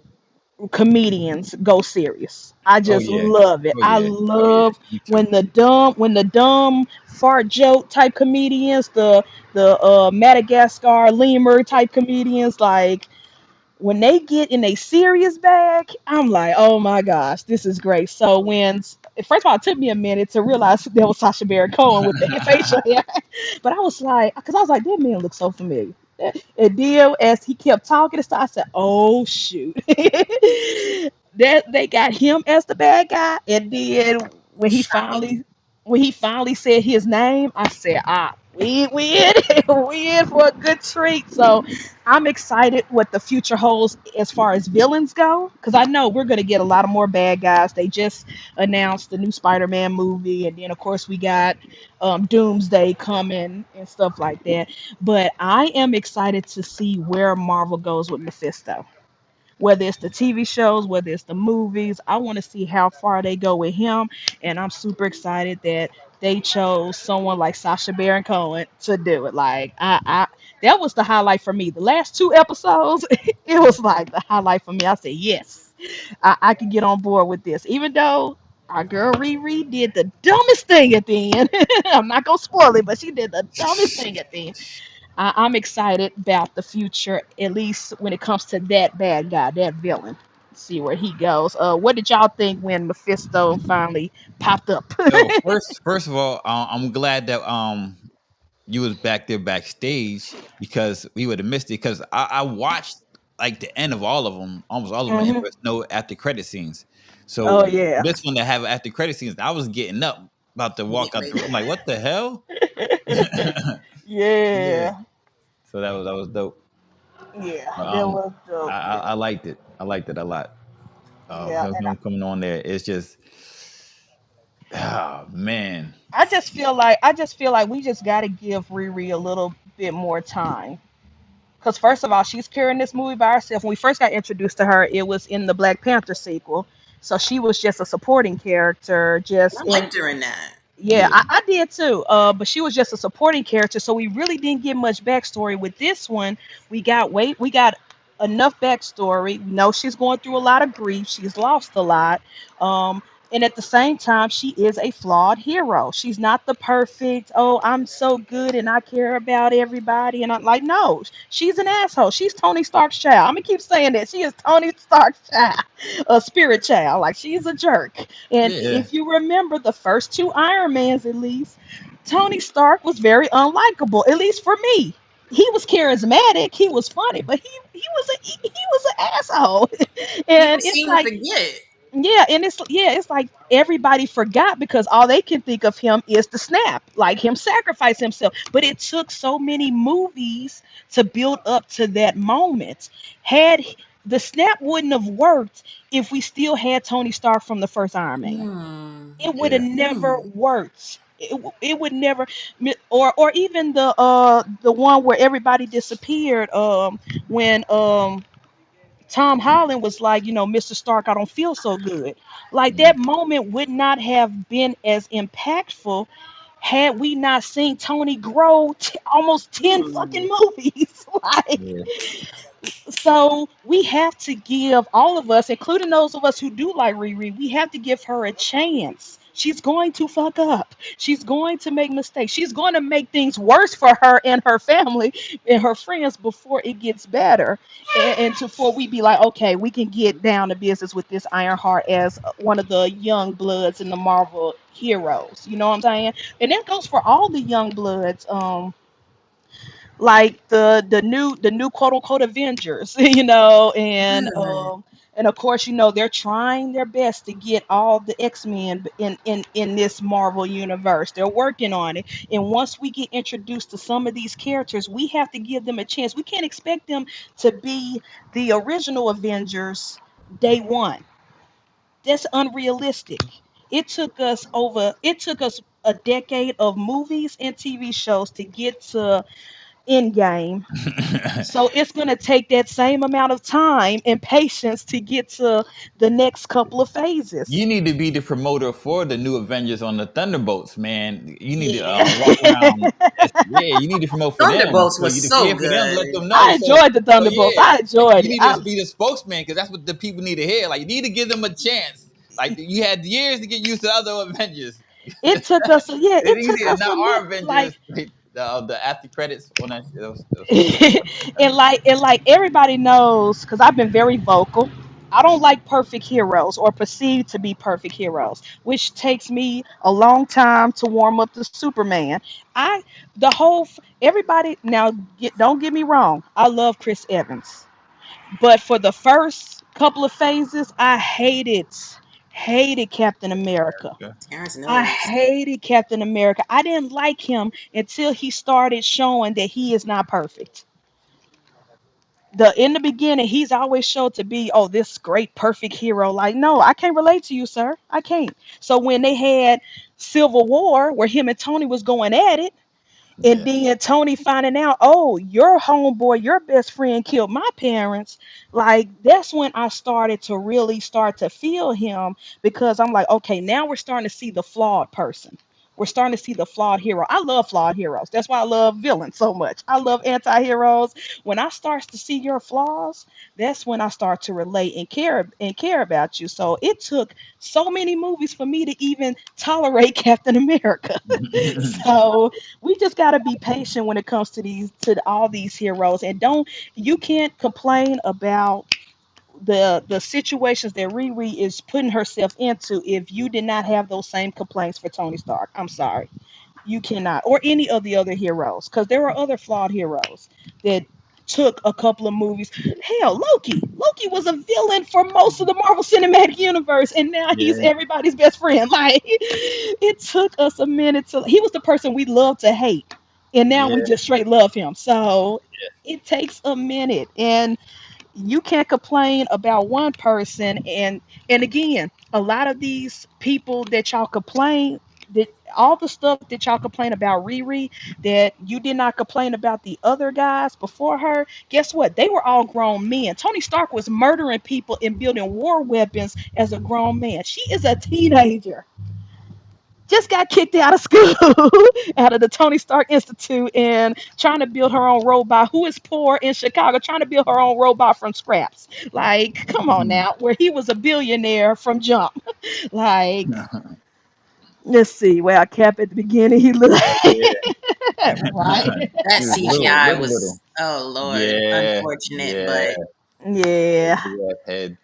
comedians go serious. I Oh just yeah. love it. Oh I yeah. Oh yeah. love Me too. when the dumb fart joke type comedians, the Madagascar lemur type comedians, like when they get in a serious bag, I'm like, oh my gosh, this is great. So first of all, it took me a minute to realize that was Sasha Baron Cohen with the facial hair, but I was like, because I was like, that man looks so familiar. And then as he kept talking and stuff, I said, oh shoot, that they got him as the bad guy. And then when he Shocking. finally when he finally said his name, I said, ah. we in it. We in for a good treat. So I'm excited what the future holds as far as villains go, because I know we're gonna get a lot of more bad guys. They just announced the new Spider-Man movie, and then of course we got Doomsday coming and stuff like that. But I am excited to see where Marvel goes with Mephisto, whether it's the TV shows, whether it's the movies. I want to see how far they go with him, and I'm super excited that they chose someone like Sacha Baron Cohen to do it. Like that was the highlight for me. The last two episodes, it was like the highlight for me. I said yes, I can get on board with this, even though. Our girl Riri did the dumbest thing at the end. I'm not gonna spoil it, but she did the dumbest thing at the end. I'm excited about the future, at least when it comes to that bad guy, that villain. See where he goes. What did y'all think when Mephisto finally popped up? So first of all, I'm glad that you was back there backstage because we would have missed it. Because I watched like the end of all of them, almost all of them, and Hmm. there's no after credit scenes. Oh So yeah, this one that have after credit scenes, I was getting up about to walk Get out the ready. room. Like, what the hell? Yeah. yeah, So that was dope. yeah. That Um, was dope. I liked it. I liked it a lot. Yeah, and Him coming on there, it's just, ah, man. I just feel like we just got to give Riri a little bit more time. Because first of all, she's carrying this movie by herself. When we first got introduced to her, it was in the Black Panther sequel, so she was just a supporting character, just I in. liked her in that. Yeah, Yeah. I did too. But she was just a supporting character, so we really didn't get much backstory. With this one, we got enough backstory. We know she's going through a lot of grief. She's lost a lot. Um, and at the same time, she is a flawed hero. She's not the perfect, oh, I'm so good and I care about everybody. And I'm like, no, she's an asshole. She's Tony Stark's child. I'm gonna keep saying that. She is Tony Stark's child, a spirit child. Like she's a jerk. And Yeah. if you remember the first two Iron Mans, at least, Tony Stark was very unlikable, at least for me. He was charismatic, he was funny, but he was an asshole. People And it's seem to like, forget. yeah, and it's like everybody forgot because all they can think of him is the snap, like him sacrifice himself. But it took so many movies to build up to that moment. The snap wouldn't have worked if we still had Tony Stark from the first Iron Man. Hmm. It would Yeah. have never Hmm. worked. It would never, or even the one where everybody disappeared when Tom Holland was like, Mr. Stark, I don't feel so good. Like Mhm. that moment would not have been as impactful had we not seen Tony grow almost 10 Hmm. fucking movies. Like, Yeah. so we have to give all of us, including those of us who do like Riri, we have to give her a chance. She's going to fuck up. She's going to make mistakes. She's going to make things worse for her and her family and her friends before it gets better. And before we be like, okay, we can get down to business with this Ironheart as one of the young bloods in the Marvel heroes. You know what I'm saying? And that goes for all the young bloods. Like the new quote unquote Avengers, and of course, they're trying their best to get all the X-Men in this Marvel universe. They're working on it. And once we get introduced to some of these characters, we have to give them a chance. We can't expect them to be the original Avengers day one. That's unrealistic. It took us a decade of movies and TV shows to get to Endgame, so it's going to take that same amount of time and patience to get to the next couple of You phases. need to be the promoter for the new Avengers on the Thunderbolts, man. You need to walk Yeah. around. Yeah, you need to promote for them. Thunderbolts So was you to so care for them, let good. them know. I So, enjoyed the so Thunderbolts. yeah, I enjoyed you it. need to be the spokesman because that's what the people need to hear. Like you need to give them a chance. Like you had years to get used to other Avengers. It took us, yeah, It's it took easier, us a not little our like Avengers. The after credits on that, it was cool. and like everybody knows because I've been very vocal. I don't like perfect heroes or perceived to be perfect heroes, which takes me a long time to warm up to Superman. I the whole everybody now don't get me wrong. I love Chris Evans, but for the first couple of phases, I hated Hated Captain America. Okay. Terrence I knows. hated Captain America. I didn't like him until he started showing that he is not perfect. In the beginning, he's always showed to be, oh, this great perfect hero. Like, no, I can't relate to you, sir. I can't. So when they had Civil War, where him and Tony was going at it, and Yeah. then Tony finding out, oh, your homeboy, your best friend killed my parents. Like, that's when I started to really start to feel him, because I'm like, okay, now we're starting to see the flawed person. We're starting to see the flawed hero. I love flawed heroes. That's why I love villains so much. I love anti-heroes. When I start to see your flaws, that's when I start to relate and care about you. So it took so many movies for me to even tolerate Captain America. So we just got to be patient when it comes to all these heroes, and don't you can't complain about the situations that Riri is putting herself into if you did not have those same complaints for Tony Stark. I'm sorry. You cannot, or any of the other heroes, because there are other flawed heroes that took a couple of movies. Hell, Loki. Loki was a villain for most of the Marvel Cinematic Universe, and now he's Yeah. everybody's best friend. Like, it took us a minute to. He was the person we love to hate, and now we Yeah. just straight love him. So it takes a minute, and you can't complain about one person. And again, a lot of these people that y'all complain, that all the stuff that y'all complain about Riri, that you did not complain about the other guys before her, guess what, they were all grown men. Tony Stark was murdering people and building war weapons as a grown man. She is a teenager, just got kicked out of school, out of the Tony Stark Institute, and trying to build her own robot, who is poor in Chicago, trying to build her own robot from scraps. Like, come on now, where he was a billionaire from jump. Like, let's see, well, Cap at the beginning, he looked Yeah. right. That He was little, CGI little. was, oh Lord, Yeah. unfortunate, Yeah. but Yeah. Big ass head.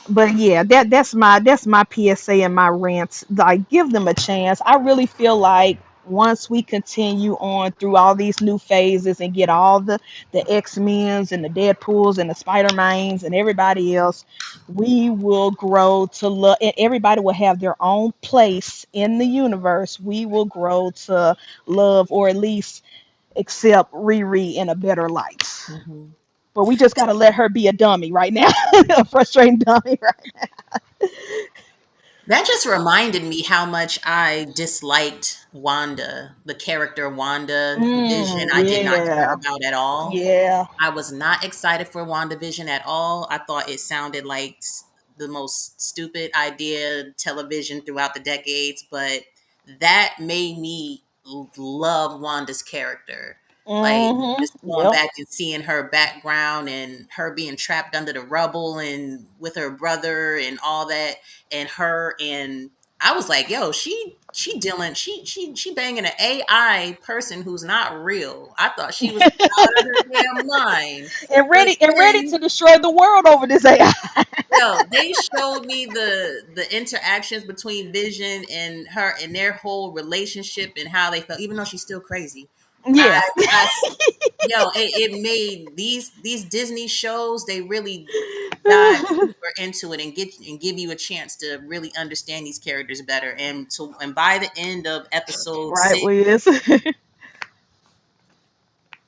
But yeah, that's my PSA and my rants. Like, give them a chance. I really feel like once we continue on through all these new phases and get all the X-Men's and the Deadpools and the Spider-Mans and everybody else, we will grow to love, and everybody will have their own place in the universe. We will grow to love, or at least accept Riri in a better light. mhm. But we just got to let her be a dummy right now, a frustrating dummy. Right? That just reminded me how much I disliked Wanda, the character Wanda Vision. I did not care Yeah, about at all. yeah, I was not excited for WandaVision at all. I thought it sounded like the most stupid idea television throughout the decades, but that made me love Wanda's character. Like, mm-hmm, just going yep, back and seeing her background and her being trapped under the rubble and with her brother and all that, and her and I was like, yo, she dealing she banging an AI person who's not real. I thought she was out of her damn mind. But and ready then, to destroy the world over this AI. yo, they showed me the interactions between Vision and her and their whole relationship and how they felt, even though she's still crazy. Yeah, I yo, it made these Disney shows, they really dive deeper into it and give you a chance to really understand these characters better. And by the end of episode right, six, Wiz.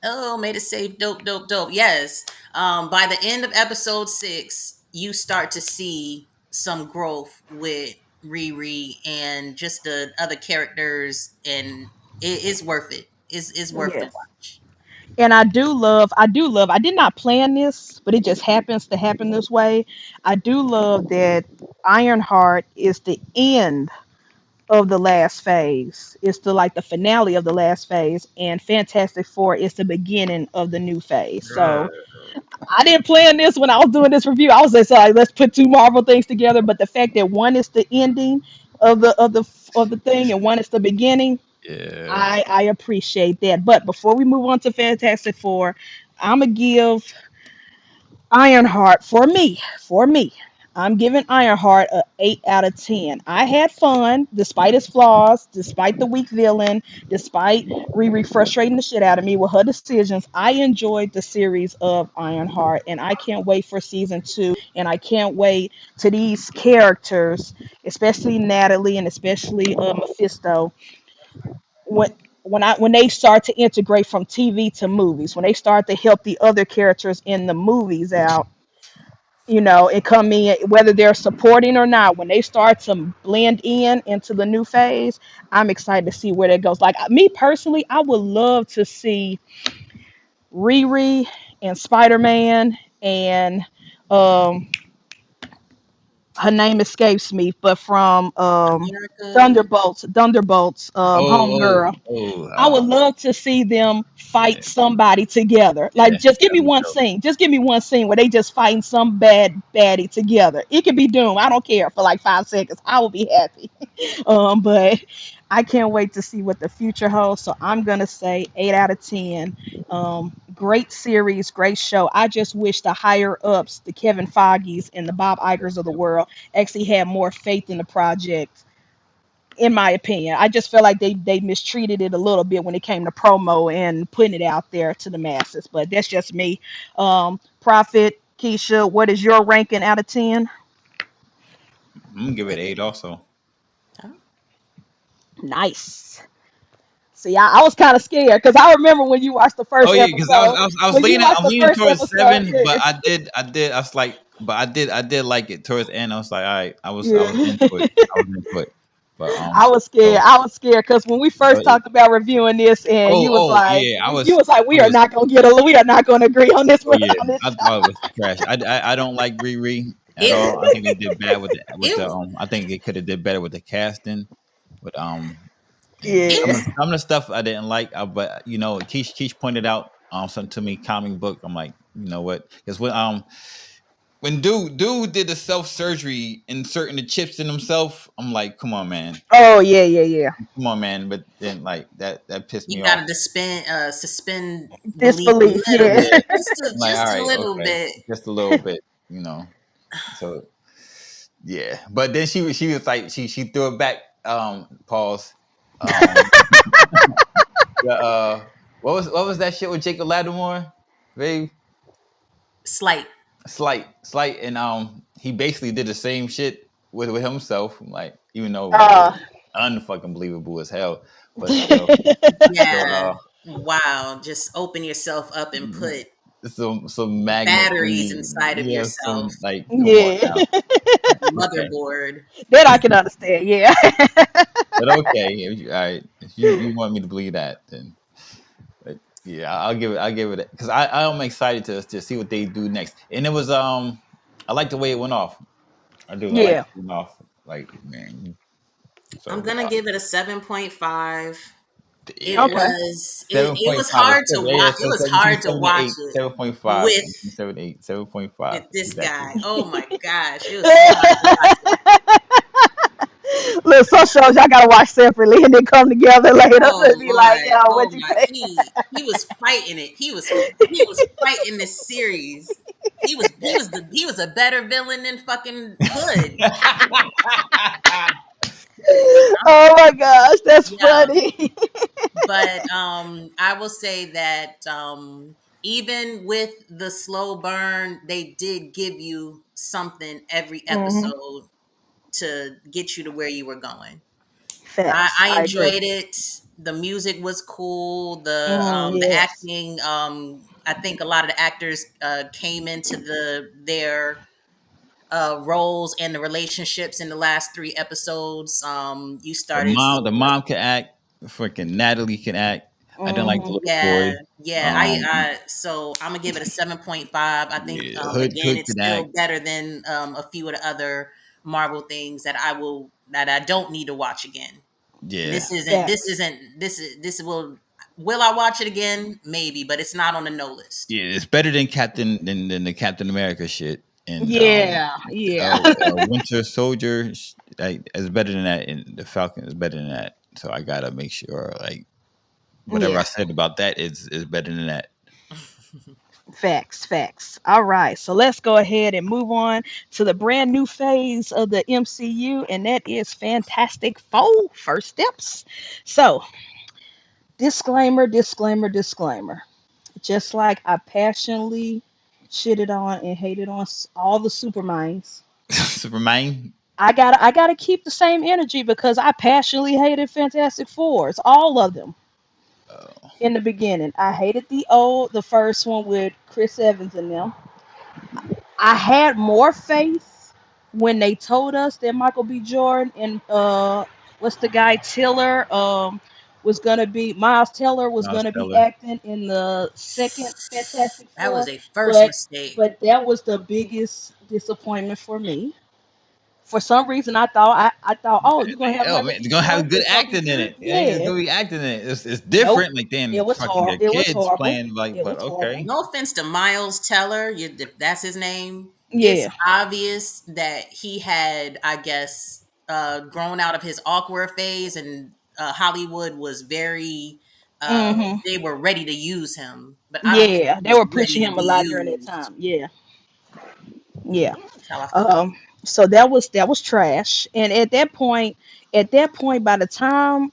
oh, made it safe, dope, dope, dope. Yes. By the end of episode 6, you start to see some growth with Riri and just the other characters, and it is worth it. It's worth the Yes, watch. and I did not plan this, but it just happens to happen this way. I do love that Ironheart is the end of the last phase. It's the like the finale of the last phase, and Fantastic Four is the beginning of the new phase. So I didn't plan this when I was doing this review. I was just like, let's put two Marvel things together. But the fact that one is the ending of the thing and one is the beginning, Yeah. I appreciate that. But before we move on to Fantastic Four, I'm gonna give Ironheart, for me, I'm giving Ironheart a 8 out of 10. I had fun despite its flaws, despite the weak villain, despite Riri frustrating the shit out of me with her decisions. I enjoyed the series of Ironheart, and I can't wait for season 2. And I can't wait to these characters, especially Natalie and especially Mephisto, when when they start to integrate from TV to movies, when they start to help the other characters in the movies out, and come in, whether they're supporting or not, when they start to blend in into the new phase, I'm excited to see where that goes. Like me personally, I would love to see Riri and Spider-Man and um her name escapes me, but from America. Thunderbolts, Oh, homegirl. oh, I would love to see them yeah, fight somebody together. Like, yeah. just give me That was one dope. scene. Just give me one scene where they just fighting some bad baddie together. It could be Doom. I don't care for like 5 seconds. I will be happy. But I can't wait to see what the future holds. So I'm gonna say 8 out of 10. Great series, great show. I just wish the higher ups, the Kevin Foggies and the Bob Igers of the world, actually had more faith in the project, in my opinion. I just feel like they mistreated it a little bit when it came to promo and putting it out there to the masses. But that's just me. Prophet, Keisha, what is your ranking out of 10? I'm gonna give it 8 also. Oh, Nice. See, I was kind of scared because I remember when you watched the Oh first yeah, because I was episode. I was I was When you leaning watched I'm the leaning first towards episode, 7, but yeah. I was like, but I did like it towards the end. I was like, all right, I was Yeah. into it. I was into it. But I was scared. so I was scared because when we but first talked about reviewing this, and you was oh like, yeah, you was like, I we are was not gonna we are not gonna agree on this oh one yeah, on this. I thought it was trash. I don't like Riri at it all. I think they did bad with the it I think they could have did better with the casting. But and it Yeah. some of the stuff I didn't like, but Keish pointed out something to me, comic book. I'm like, you know what? Because when dude did the self surgery, inserting the chips in himself, I'm like, come on, man, Oh yeah, yeah, yeah. come on, man. But then like that pissed you me off. gotta suspend belief a Disbelief. little Yeah. Yeah, bit, I'm like, all just a right, little okay, bit. just a little bit, So yeah, but then she was like she threw it back. Pause. Um, the what was that shit with Jacob Lattimore? Babe, Slight. slight, and he basically did the same shit with himself. Like even though like it was Uh, unfucking believable as hell, but still Yeah. Wow. Just open yourself up and put some magnet batteries thingy. inside of Yeah, yourself. some like come on yeah. now. Okay. Motherboard. That I can understand. Yeah. But okay, all right. If you want me to believe that, then but yeah, I'll give it because I'm excited to see what they do next. And it was I like the way it went off. I do. I like Yeah. it went off. Like man. I'm So gonna give it a 7.5. It yeah, Okay. was it, seven it point was five. hard to Yeah, watch. It so was between hard to 7 and 8, watch it 7.5, with 7.8, 7.5. this Exactly. guy. Oh my gosh. It was so hard to watch it. Look, some shows y'all gotta watch separately and then come together later Oh to be like, Lord. yeah, Oh what you my, think? he was fighting it. He was fighting this series. He was a better villain than fucking Hood. Oh my gosh, that's Yeah. funny. But I will say that even with the slow burn, they did give you something every Hmm. episode to get you to where you were going. I, Facts. I I agree. enjoyed it. The music was cool. The Yes. acting. I think a lot of the actors came into their roles and the relationships in the last 3 episodes. You The started mom, the seeing like mom can act. Freaking Natalie can act. I didn't like the Hmm. little yeah, boy. yeah. Um, So I'm gonna give it a 7.5. I think yeah, Hood again it's can still act. better than a few of the other Marvel things that I don't need to watch again. Yeah, Facts. This will I watch it again? Maybe, but it's not on the no list. yeah. It's better than than the Captain America shit. And Yeah. Yeah. Winter Soldier, like, is better than that, and the Falcon is better than that. So I gotta make sure, like, whatever I Yeah. said about that is better than that. Facts, facts. All right, so let's go ahead and move on to the brand new phase of the MCU, and that is Fantastic Four First Steps. So, disclaimer, disclaimer, disclaimer. Just like I passionately shitted on and hated on all the Superminds, Superman. I gotta keep the same energy because I passionately hated Fantastic Fours, all of them Oh, in the beginning. I hated the first one with Chris Evans in them. I had more faith when they told us that Michael B. Jordan and what's the guy Tiller was gonna be Miles Teller was Miles gonna be Teller. acting in the second Fantastic That was Four, a first but mistake. but that was the biggest disappointment for me. For some reason, I thought, oh, you're gonna have Oh Michael man, it's B. gonna have Jordan. good It's gonna be acting in good. it. Yeah, it's Yeah. gonna be acting in it. It's Nope. different. Like then It was fucking hor. their It was kids horrible. playing like, It but was horrible. okay. No offense to Miles Teller, if that's his name. It's Yeah. obvious that he had, I guess, grown out of his awkward phase, and Hollywood was very. Mhm. They were ready to use him, but I don't think Yeah. he They was were ready pushing to him a be lot during that used. time. Yeah. Yeah. That's how I felt. So that was trash. And at that point, by the time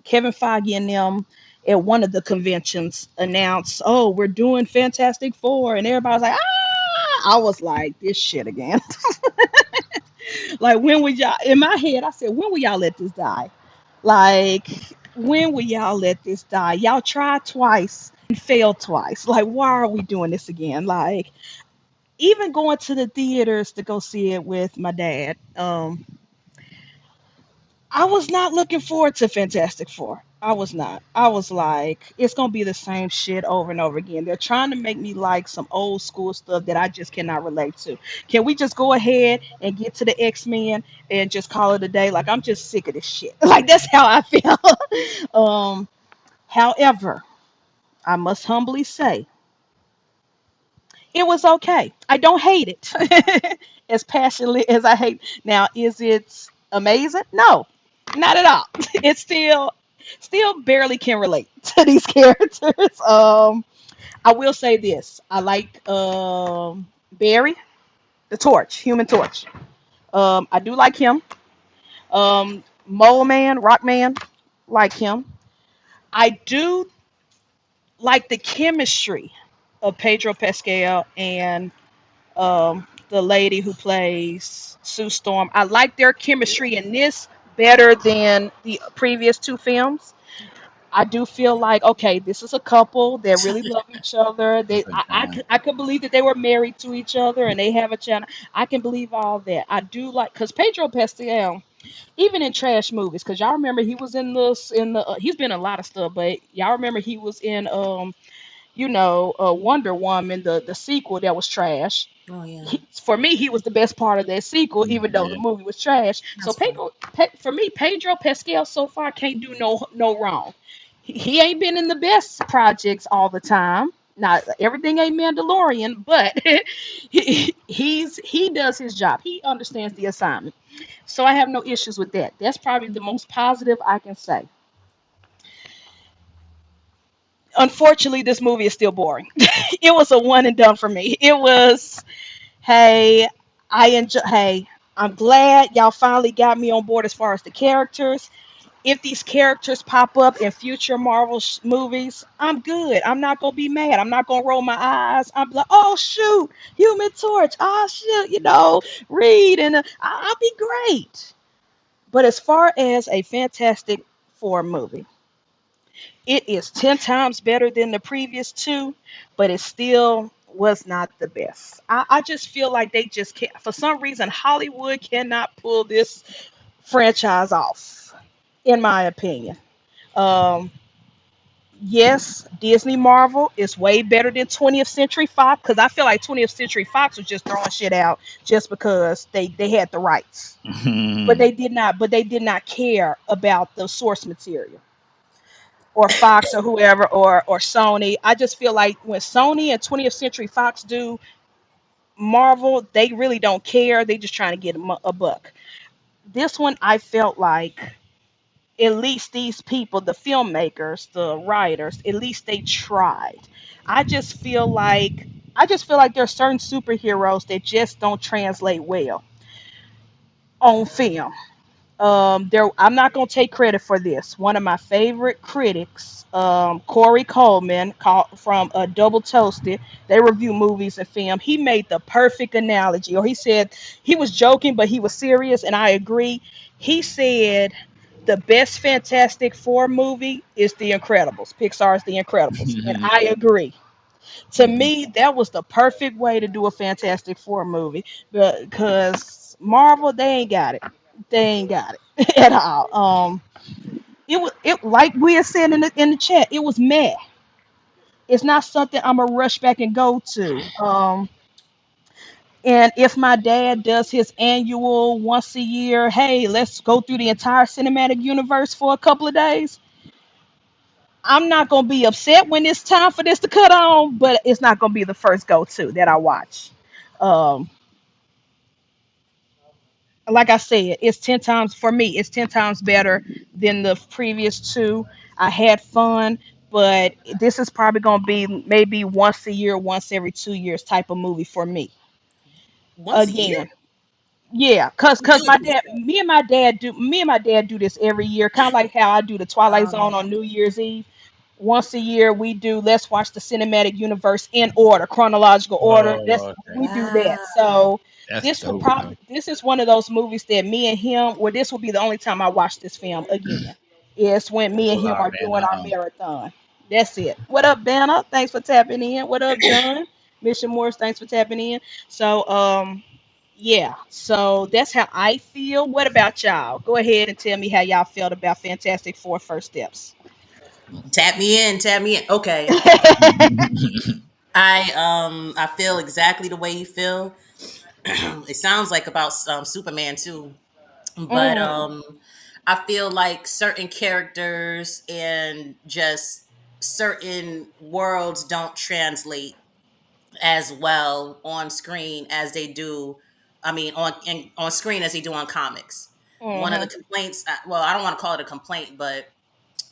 Kevin Feige and them at one of the conventions announced, "Oh, we're doing Fantastic Four," and everybody was like, "Ah!" I was like, "This shit again." Like, when would y'all? In my head, I said, "When will y'all let this die? Like, when will y'all let this die? Y'all tried twice and failed twice. Like, why are we doing this again? Like, even going to the theaters to go see it with my dad. I was not looking forward to Fantastic Four. I was not. I was like, it's gonna be the same shit over and over again. They're trying to make me like some old school stuff that I just cannot relate to. Can we just go ahead and get to the X-Men and just call it a day? Like, I'm just sick of this shit. Like, that's how I feel. However, I must humbly say it was okay. I don't hate it as passionately as I hate. Now, is it amazing? No, not at all. It's still barely can relate to these characters. I will say this: I like Barry, the Torch, Human Torch. I do like him. Mole Man, Rock Man, like him. I do like the chemistry of Pedro Pascal and the lady who plays Sue Storm. I like their chemistry in this better than the previous two films. I do feel like, okay, this is a couple that really love each other. That's They, a I could believe that they were married to each other and they have a child. I can believe all that. I do like because Pedro Pascal, even in trash movies, because y'all remember he was in this in the he's been in a lot of stuff, but y'all remember he was in Wonder Woman, the sequel that was trash. Oh yeah, For me, he was the best part of that sequel, even though the yeah. movie was trash. So that's fine. For me, Pedro Pascal so far can't do no wrong. He ain't been in the best projects all the time. Not everything ain't Mandalorian, but he does his job. He understands the assignment. So I have no issues with that. That's probably the most positive I can say. Unfortunately, this movie is still boring. It was a one and done for me. It was, hey, I enjoy. Hey, I'm glad y'all finally got me on board as far as the characters. If these characters pop up in future Marvel movies, I'm good. I'm not gonna be mad. I'm not gonna roll my eyes. I'm like, oh shoot, Human Torch. Oh shit, Reed, and I'll be great. But as far as a Fantastic Four movie, it is 10 times better than the previous two, but it still was not the best. I just feel like they just can't, for some reason, Hollywood cannot pull this franchise off, in my opinion. Um, yes, Disney Marvel is way better than 20th Century Fox because I feel like 20th Century Fox was just throwing shit out just because they had the rights. But they did not care about the source material or Fox or whoever or Sony. I just feel like when Sony and 20th Century Fox do Marvel, they really don't care. They just trying to get a buck. This one, I felt like at least these people, the filmmakers, the writers, at least they tried. I just feel like I just feel like there's certain superheroes that just don't translate well on film. There, I'm not gonna take credit for this. One of my favorite critics, Corey Coleman, from Double Toasted, they review movies and film. He made the perfect analogy, or he said he was joking, but he was serious, and I agree. He said the best Fantastic Four movie is The Incredibles. Pixar's The Incredibles, and I agree. To me, that was the perfect way to do a Fantastic Four movie because Marvel, they ain't got it. They ain't got it at all. It was it like we had said in the chat. It was meh. It's not something I'm gonna rush back and go to. And if my dad does his annual once a year, hey, let's go through the entire cinematic universe for a couple of days. I'm not gonna be upset when it's time for this to cut on, but it's not gonna be the first go to that I watch. Um, like I said, it's 10 times for me. It's 10 times better than the previous two. I had fun, but this is probably gonna be maybe once a year, once every 2 years type of movie for me. Once a year? Again, yeah, cause You do cause it my this dad, me and my dad do this every year, kind of like how I do the Twilight Zone on New Year's Eve. Once a year, we do let's watch the cinematic universe in order, chronological order. That's Oh, okay. we do that. Wow. So That's dope, though. this is one of those movies that me and him, well, this will be the only time I watch this film again. It's when me and Hold him on, are man. doing our marathon. That's it. What up, Banner? Thanks for tapping in. What up, John? Mission Morris, thanks for tapping in. So, yeah, so that's how I feel. What about y'all? Go ahead and tell me how y'all felt about Fantastic Four First Steps. Tap me in, tap me in. Okay. I feel exactly the way you feel. It sounds like about Superman too. But Mm, I feel like certain characters and just certain worlds don't translate as well on screen as they do. I mean, on screen as they do on comics. One of the mm-hmm. complaints, well, I don't want to call it a complaint, but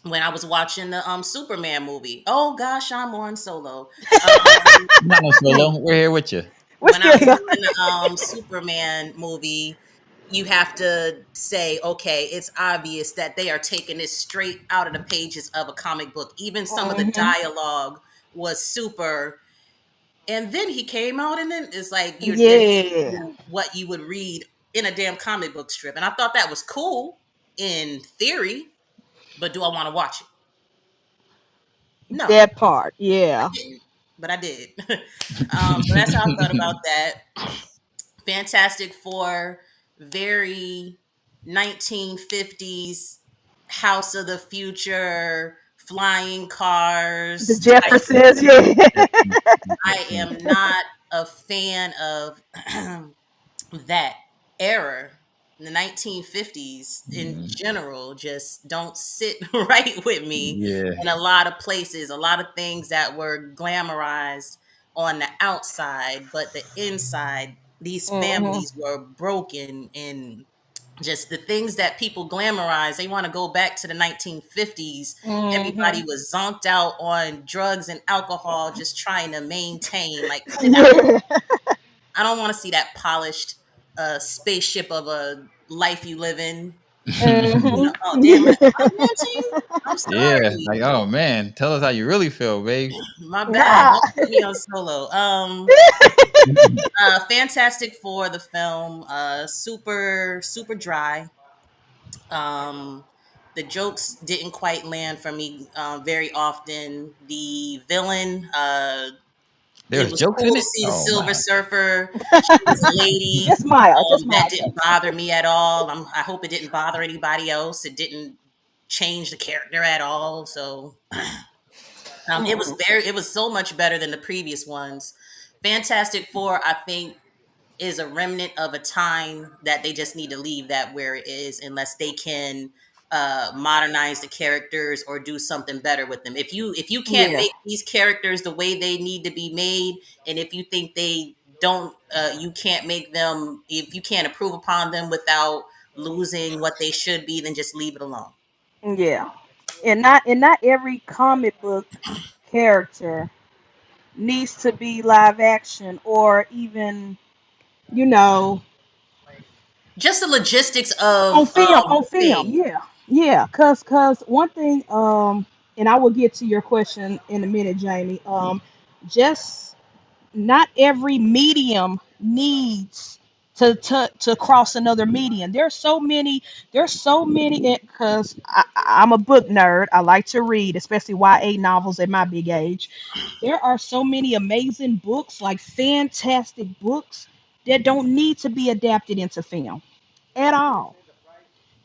when I was watching the Superman movie, oh gosh, I'm on Solo. Um, Not no solo. We're here with you. We're when I still was here. doing the Superman movie, you have to say, okay, it's obvious that they are taking this straight out of the pages of a comic book. Even some of the Hmm. dialogue was super. And then he came out, and then it's like they're giving Yeah, you what you would read in a damn comic book strip, and I thought that was cool in theory, but do I want to watch it? No, that part. I Yeah, didn't, but I did. So that's how I felt about that. Fantastic Four, very 1950s House of the Future, flying the cars type Jeffersons. movie. Yeah. I am not a fan of that era. The 1950s in Mhm. general just don't sit right with me Yeah. in a lot of places. A lot of things that were glamorized on the outside, but the inside, these Hmm. families were broken, and just the things that people glamorize. They want to go back to the 1950s. Hmm. Everybody was zonked out on drugs and alcohol, just trying to maintain. Like, cut it out. Yeah. I don't want to see that polished spaceship of a life you live in. You know, Hmm. oh damn, I mentioned. I'm Yeah. sorry, Like, oh man, tell us how you really feel, babe. my bad. Ah. Don't put me on Solo. Fantastic Four, the film, super dry. Um, the jokes didn't quite land for me very often. The villain, it There's was jokes cool in to it. see the Oh Silver my. Surfer. She was a lady. Just That mild didn't jokes. bother me at all. I hope it didn't bother anybody else. It didn't change the character at all. So Mm. it was so much better than the previous ones. Fantastic Four, I think, is a remnant of a time that they just need to leave that where it is unless they can modernize the characters or do something better with them. If you can't Yeah. make these characters the way they need to be made, and if you think they don't you can't make them, if you can't improve upon them without losing what they should be, then just leave it alone. Yeah. And not every comic book character needs to be live action or even, you know, Just the logistics on of film, on the film. thing. Yeah. Yeah, cuz one thing, and I will get to your question in a minute, Jamie. Just not every medium needs to cross another medium. There's so many because I'm a book nerd. I like to read, especially YA novels at my big age. There are so many amazing books, like fantastic books, that don't need to be adapted into film at all.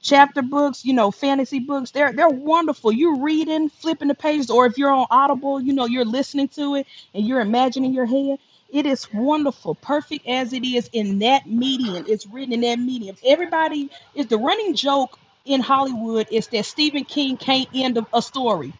Chapter books, fantasy books, they're wonderful. You're reading, flipping the pages, or if you're on Audible, you're listening to it and you're imagining your head. It is wonderful, perfect as it is in that medium. It's written in that medium. Everybody is the running joke in Hollywood is that Stephen King can't end a story.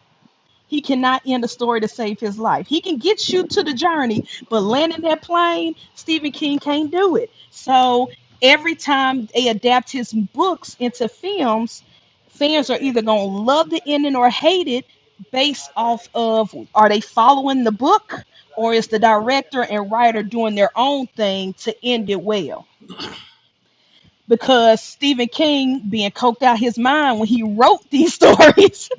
He cannot end a story to save his life. He can get you to the journey, but landing that plane, Stephen King can't do it. So every time they adapt his books into films, fans are either going to love the ending or hate it based off of are they following the book or is the director and writer doing their own thing to end it well? Because Stephen King, being coked out his mind when he wrote these stories,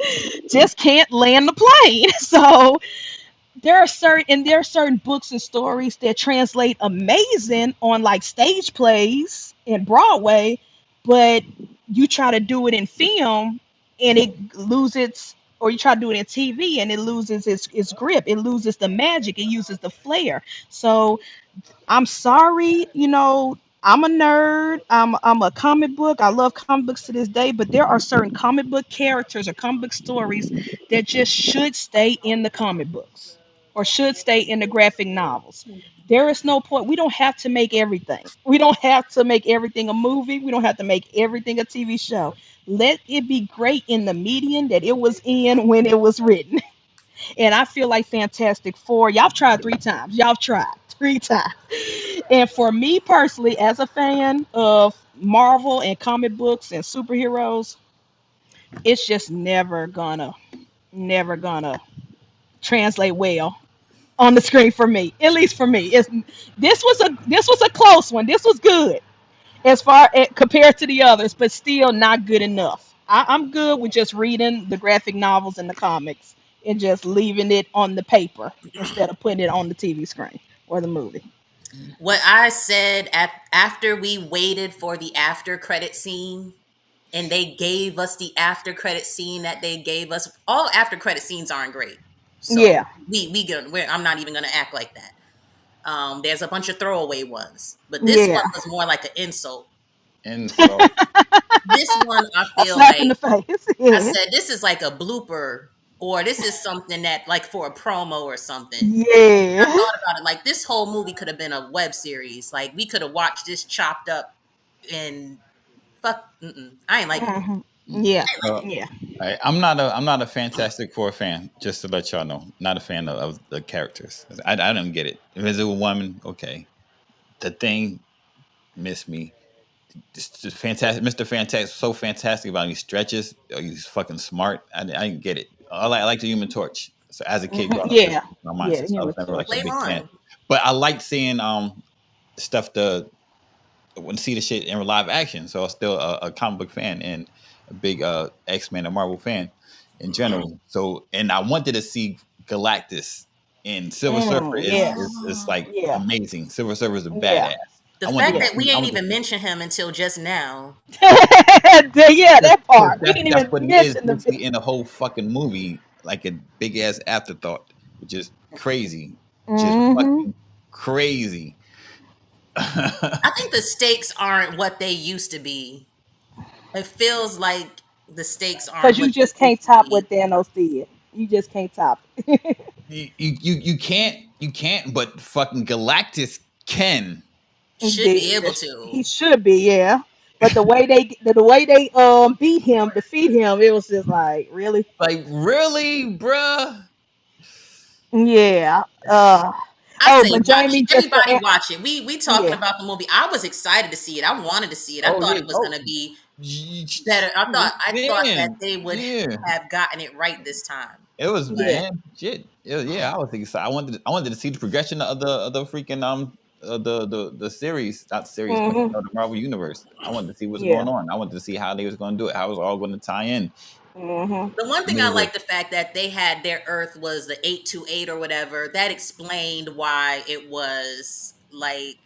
just can't land the plane. So there are certain books and stories that translate amazing on like stage plays and Broadway, but you try to do it in film and it loses, or you try to do it in TV and it loses its grip, it loses the magic, it uses the flair. So I'm sorry, I'm a nerd. I'm a comic book. I love comic books to this day, but there are certain comic book characters or comic book stories that just should stay in the comic books or should stay in the graphic novels. There is no point. We don't have to make everything. We don't have to make everything a movie. We don't have to make everything a TV show. Let it be great in the medium that it was in when it was written. And I feel like Fantastic Four, y'all tried 3 times. Y'all tried 3 times. And for me personally, as a fan of Marvel and comic books and superheroes, it's just never gonna translate well on the screen for me. At least for me. This was a close one. This was good as far as compared to the others, but still not good enough. I'm good with just reading the graphic novels and the comics and just leaving it on the paper instead of putting it on the TV screen or the movie. What I said after we waited for the after credit scene, and they gave us the after credit scene that they gave us. All after credit scenes aren't great, so Yeah, I'm not even gonna act like that. There's a bunch of throwaway ones, but this one yeah. was more like an insult. And so, This one, I A feel slap in like the face. I Yeah. said this is like a blooper, or this is something that like for a promo or something. I Yeah. thought about it like this whole movie could have been a web series. Like we could have watched this chopped up and fuck. I ain't like it. Hmm. Yeah. I ain't like uh, it. Yeah. I'm not a Fantastic Four fan. Just to let y'all know, not a fan of the characters. I don't get it. Invisible Woman, okay. The Thing, miss me. Just fantastic, Mr. Fantastic, so fantastic about these stretches. Oh, he's fucking smart. I didn't get it. I like the Human Torch. So as a kid Hmm. growing up, this Yeah. was my Yeah. mindset. The So I Human was never like a Torch. Blame big fan. on. But I liked seeing stuff when see the shit in live action. So I was still a comic book fan and a big X-Men and Marvel fan in general. So and I wanted to see Galactus, and Silver Surfer is Yes. like Yeah. amazing. Silver Surfer is a Yeah. badass. The I wanted fact to Yeah. that see we I ain't wanted even to mention him until just now. Yeah, that Because part. We that's didn't that's even what it is mention the. basically in the whole fucking movie, like a big ass afterthought, which is crazy, just Hmm. fucking crazy. I think the stakes aren't what they used to be. It feels like the stakes Because aren't you what they just can't used to top be. what Thanos did. You just can't top it. You can't, but fucking Galactus can. Should be able He to. should be, yeah. But the way they beat him, defeat him, it was just like really, Like really, bruh. yeah. I Oh, say, but Jamie, just to everybody add, watch it. We talking yeah. about the movie. I was excited to see it. I wanted to see it. I Oh thought yeah. it was Oh gonna be better. I thought that Man, they would yeah. have gotten it right this time. It was, Yeah. man, shit. Yeah, I was excited. I wanted to see the progression of the freaking the series, not series, but Mhm. the Marvel universe. I wanted to see what's Yeah. going on. I wanted to see how they was going to do it, how it was all going to tie in. Mhm. The one I thing mean, I it was like the fact that they had their Earth was the 828 or whatever. That explained why it was like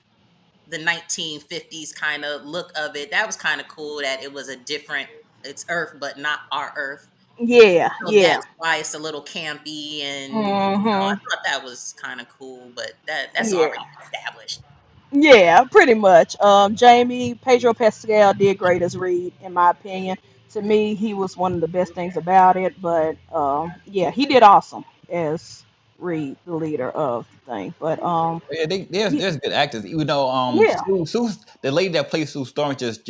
the 1950s kind of look of it. That was kind of cool that it was a different, it's Earth, but not our Earth. Yeah. So Yeah. that's why it's a little campy, and I Mhm. thought that was kind of cool, but that's Yeah. already established. Yeah, pretty much. Jamie Pedro Pascal did great as Reed, in my opinion. To me, he was one of the best things about it. But yeah, he did awesome as Reed, the leader of the thing. But yeah. There's good actors, even though yeah. The lady that plays Sue Storm just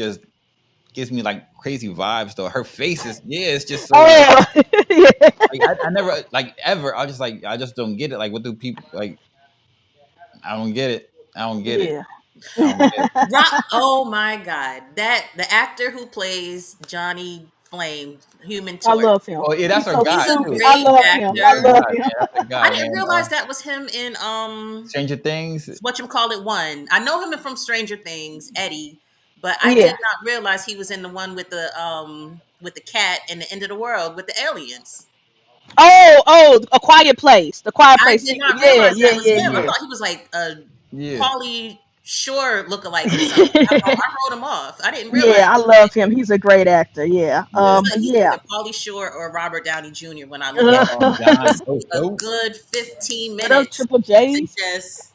gives me like crazy vibes though. Her face is it's just so Oh yeah. like I never like ever. I just don't get it. Like what do people like? I don't get it. I don't get it. Yeah. I don't get it. Oh my God, that the actor who plays Johnny Flame, Human I Torch, love him. Oh yeah, that's He's our so guy he's a too. stupid. I great love him. That's I our actor. love guy, him. man. That's our I guy, didn't man. realize that was him in Stranger Things. what you call it one. I know him from Stranger Things, Eddie, but I did Yeah. not realize he was in the one with the cat and the end of the world with the aliens. Oh, A Quiet Place. The Quiet I Place did sequel. not Yeah, realize yeah, that was yeah, him. I yeah. thought he was like a Yeah. Pauly Shore lookalike or something. I wrote him off. I didn't realize Yeah, I he was love him. He's a great actor. Yeah. Yeah. But he's yeah. either Pauly Shore or Robert Downey Jr. when I look at him. It Don. takes Oh, me a oh. good 15 What up, minutes Triple to J's? just.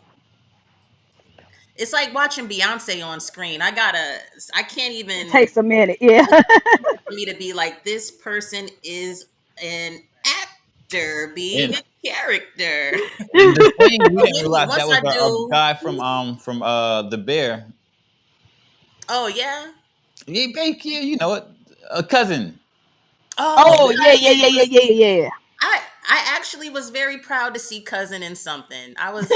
It's like watching Beyonce on screen. I can't It even. takes a minute. Yeah. It's for me to be like, this person is an actor being And a character. the thing we But didn't maybe realize once that was I a do, guy from the Bear. oh yeah, Yeah, yeah, you know it. A cousin. oh Oh yeah, yeah, cousin yeah, yeah, was. yeah, yeah. I actually was very proud to see cousin in something. I was.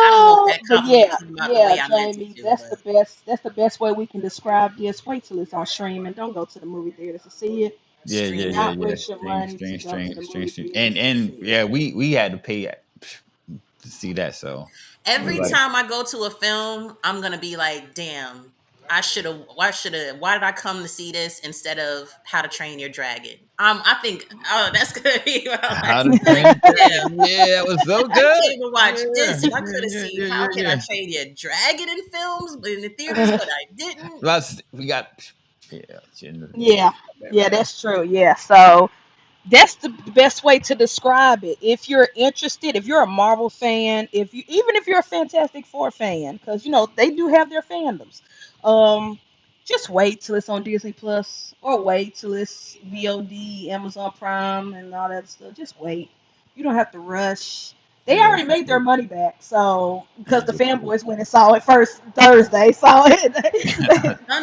I don't know if Oh, that but compliment yeah, came out the yeah, way I meant it Jamie. to, That's but the best. That's the best way we can describe this. Wait till it's on streaming. Don't go to the movie theaters to see it. Yeah, yeah, Do yeah, streaming. not yeah. waste your Strange, money to strange, go to strange, the movie strange, strange. theaters to And see it. yeah, we had to pay to see that. So it was Every like time I go to a film, I'm gonna be like, damn, why did I come to see this instead of How to Train Your Dragon? I think, oh, that's gonna be my how last to thing. train Like, a damn, dragon. Yeah, that was so I good. came to watch Yeah, this and I yeah, could have yeah, seen yeah, How yeah, Can I yeah. Train Your Dragon in films, but in the theaters, but I didn't. Plus, we got yeah, yeah, Yeah, yeah, man. that's true. Yeah, so that's the best way to describe it. If you're interested, if you're a Marvel fan, if you even if you're a Fantastic Four fan, because they do have their fandoms. Um, just wait till it's on Disney Plus, or wait till it's VOD, Amazon Prime, and all that stuff. Just wait. You don't have to rush. They Yeah, already made their money back, so because the yeah. fanboys went and saw it first Thursday, saw it.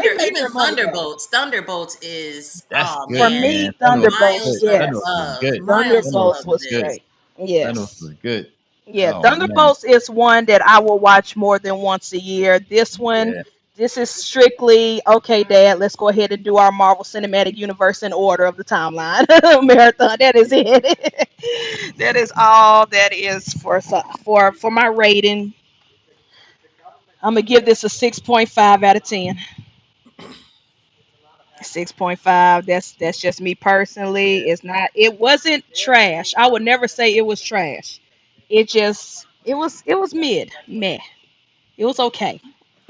They made Even their money back. Thunderbolts is, That's oh For good, man, man. me, Thunderbolts was Thunderbolts, good. miles of yes. Thunderbolts was love, good. miles of Thunderbolts Thunderbolts love was for was good. this. great. Thunderbolts Yes. was good. Yeah, Oh man. Thunderbolts is one that I will watch more than once a year. Yeah. This is strictly, okay, Dad, let's go ahead and do our Marvel Cinematic Universe in order of the timeline. Marathon, that is it. That is all that is for my rating. I'm going to give this a 6.5 out of 10. 6.5. That's just me personally. It wasn't trash. I would never say it was trash. It was mid. Meh. It was okay.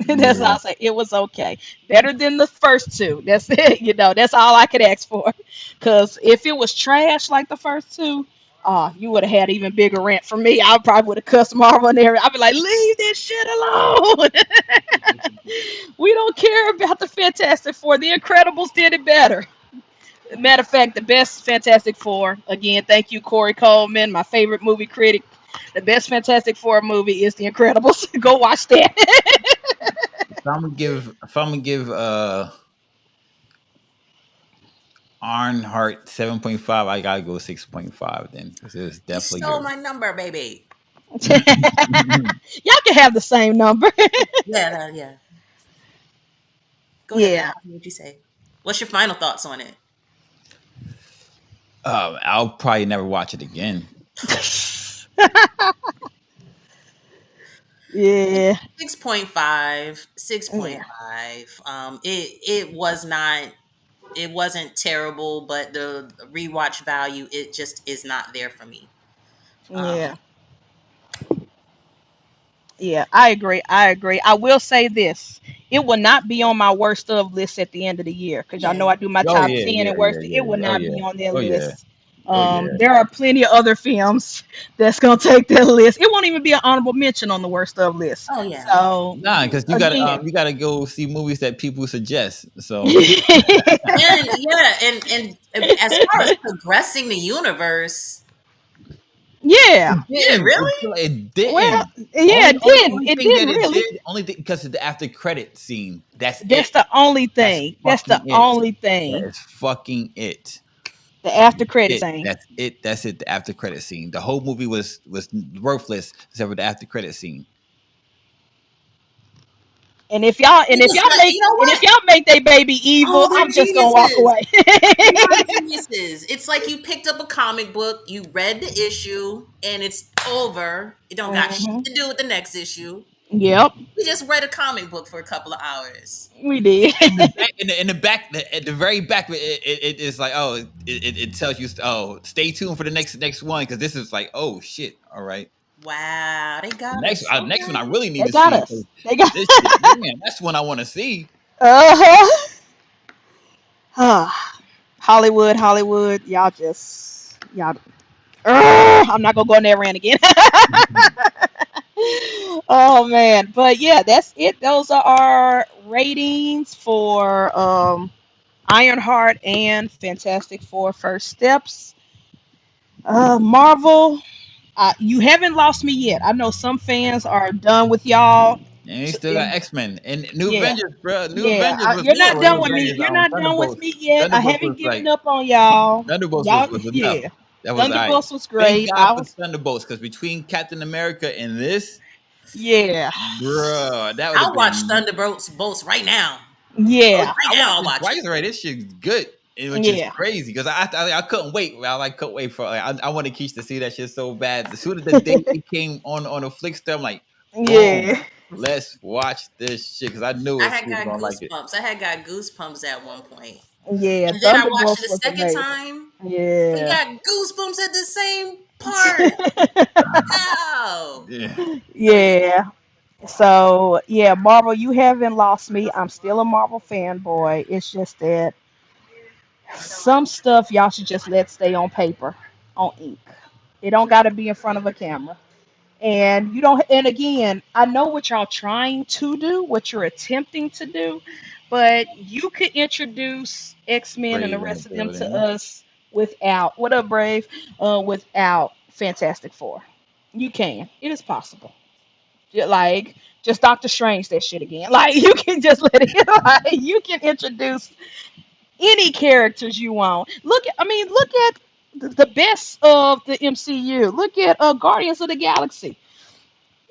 That's all Yeah. I'll say. It was okay. Better than the first two. That's it. That's all I could ask for. Cause if it was trash like the first two, you would have had even bigger rant from me. I probably would have cussed Marvel and everything. I'd be like, leave this shit alone. We don't care about the Fantastic Four. The Incredibles did it better. Matter of fact, the best Fantastic Four, again, thank you, Corey Coleman, my favorite movie critic. The best Fantastic Four movie is The Incredibles. Go watch that. If I'm gonna give Arnhart 7.5, I gotta go 6.5 then because it was You definitely stole good. my number, baby. Y'all can have the same number. Yeah, yeah. Go ahead, Yeah. Bob. What you say? What's your final thoughts on it? I'll probably never watch it again. Yeah. 6.5, Yeah. 6.5. It was not, it wasn't terrible, but the rewatch value, it just is not there for me. Yeah. Yeah, I agree. I agree. I will say this. It will not be on my worst of list at the end of the year because y'all know Yeah. I do my Oh top yeah, 10 yeah, and yeah, worst. It yeah. will Oh not yeah. be on that Oh yeah. list. Oh yeah. There are plenty of other films that's gonna take that list. It won't even be an honorable mention on the worst of list. Oh yeah. So Nah, because again, you gotta go see movies that people suggest. So And yeah, and as far as progressing the universe, yeah. did it really? it Well, didn't. yeah, it didn't. Only It thing didn't that it really. did, only thing because of the after credit scene. That's That's it. the only That's thing. That's the fucking it. only That thing. is fucking it. The after credit It. scene. That's it. That's it. The after credit scene. The whole movie was worthless except for the after credit scene. And if y'all It was like, you know and if what? y'all make they baby Oh, evil, they're I'm just gonna walk geniuses. away. They are geniuses. It's like you picked up a comic book, you read the issue, and it's over. It don't got shit Hmm. to do with the next issue. Yep, We just read a comic book for a couple of hours. we did. In the back, at the very back, it is like, oh, it tells you, oh, stay tuned for the next one because this is like, oh shit, all right. Wow, they The got us. next one I Okay. really need They to got see us. 'cause They got. this shit, man, that's one I want to see. Uh huh. Hollywood, Hollywood. Y'all just y'all. I'm not gonna go in there rant again. Oh man, but yeah, that's it. Those are our ratings for Ironheart and Fantastic Four First Steps. Marvel, you haven't lost me yet. I know some fans are done with y'all. And you So, still got X Men and New yeah, Avengers, bro. New yeah. Avengers was You're good. not Well, New done with me. Avengers, You're not done with Thunderbolts. me yet. I Thunderbolts haven't was given like up on y'all. Thunderbolts Y'all, was enough. yeah. That was all right. Thunderbolts was Thank great. God I for was, Thunderbolts because between Captain America and this, yeah, bro, that would have I'll watch been. Thunderbolts right now. Oh, yeah, Right I now, watched I'll it watch it. twice already. This shit's good, which is yeah, crazy because I couldn't wait. Couldn't wait for. I wanted Keith to see that shit so bad. As soon as the day it came on a Flickster, I'm like, boom, yeah, let's watch this shit because I knew I it. had She was got gonna like it. goosebumps. I had got goosebumps at one point. yeah. And then I watched it Thunderbolts a was second amazing. time. We Yeah. got goosebumps at the same part. Ow. Yeah, So yeah. Yeah. So yeah, Marvel, you haven't lost me. I'm still a Marvel fanboy. It's just that some stuff y'all should just let stay on paper, on ink. It don't got to be in front of a camera. And you don't. And again, I know what y'all trying to do, what you're attempting to do, but you could introduce X Men and the Brave in the rest of them to building. us without what up, Brave? Without Fantastic Four. You can. It is possible. Like just Doctor Strange that shit again. Like you can just let it. Like you can introduce any characters you want. Look at the best of the MCU. Look at Guardians of the Galaxy.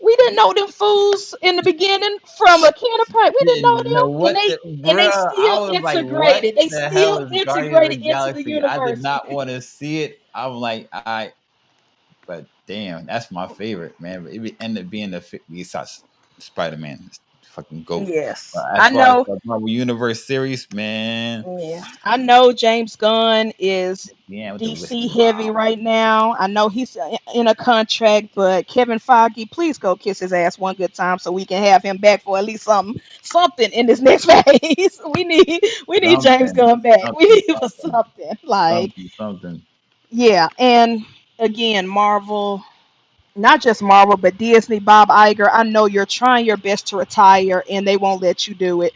We didn't know them fools in the beginning from a can of paint. We didn't know Didn't know them, what the and they bruh. I still was like, what integrated. They the hell still is Guardians of the integrated into the Galaxy? I did universe. not want to see it. I'm like, but damn, that's my favorite, man. It would end up being besides Spider Man, fucking goat. But Yes, as I far as know. the Marvel Universe series, man, Yeah, I know James Gunn is yeah, with the DC whiskey, heavy wow. right now. I know he's in a contract, but Kevin Feige, please go kiss his ass one good time so we can have him back for at least something in this next phase. We need James Something, Gunn back. We something, need him for something, something. Like, something. yeah, and again, Marvel, not just Marvel, but Disney, Bob Iger, I know you're trying your best to retire and they won't let you do it.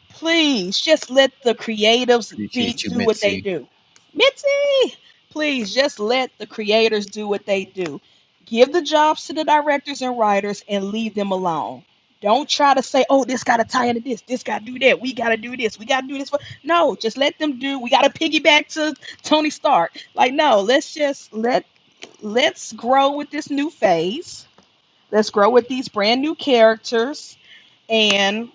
Please just let the creatives Appreciate you, do what they Mitzi. do. Mitzi, please just let the creators do what they do. Give the jobs to the directors and writers and leave them alone. Don't try to say, oh, this got to tie into this. This got to do that. We got to do this. We got to do this. No, just let them do. We got to piggyback to Tony Stark. Like, no, let's grow with this new phase. Let's grow with these brand new characters and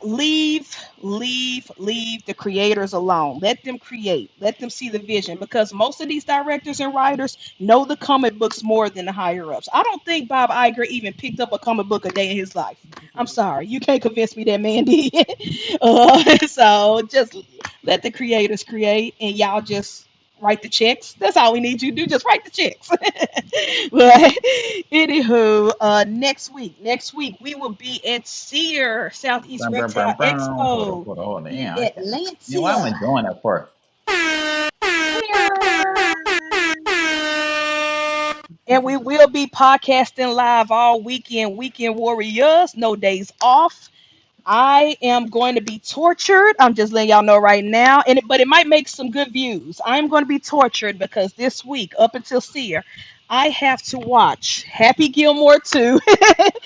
leave the creators alone. Let them create. Let them see the vision, because most of these directors and writers know the comic books more than the higher ups. I don't think Bob Iger even picked up a comic book a day in his life. I'm sorry, you can't convince me that man did. So just let the creators create, and y'all just write the checks. That's all we need you to do. Just write the checks. But anywho, next week we will be at Sear Southeast Brum, brum, Reptile brum, brum. Expo Hold on. in Damn. Why am I Atlanta. doing that for? And we will be podcasting live all weekend. Weekend warriors, no days off. I am going to be tortured. I'm just letting y'all know right now. But it might make some good views. I'm going to be tortured because this week, up until Sear, I have to watch Happy Gilmore 2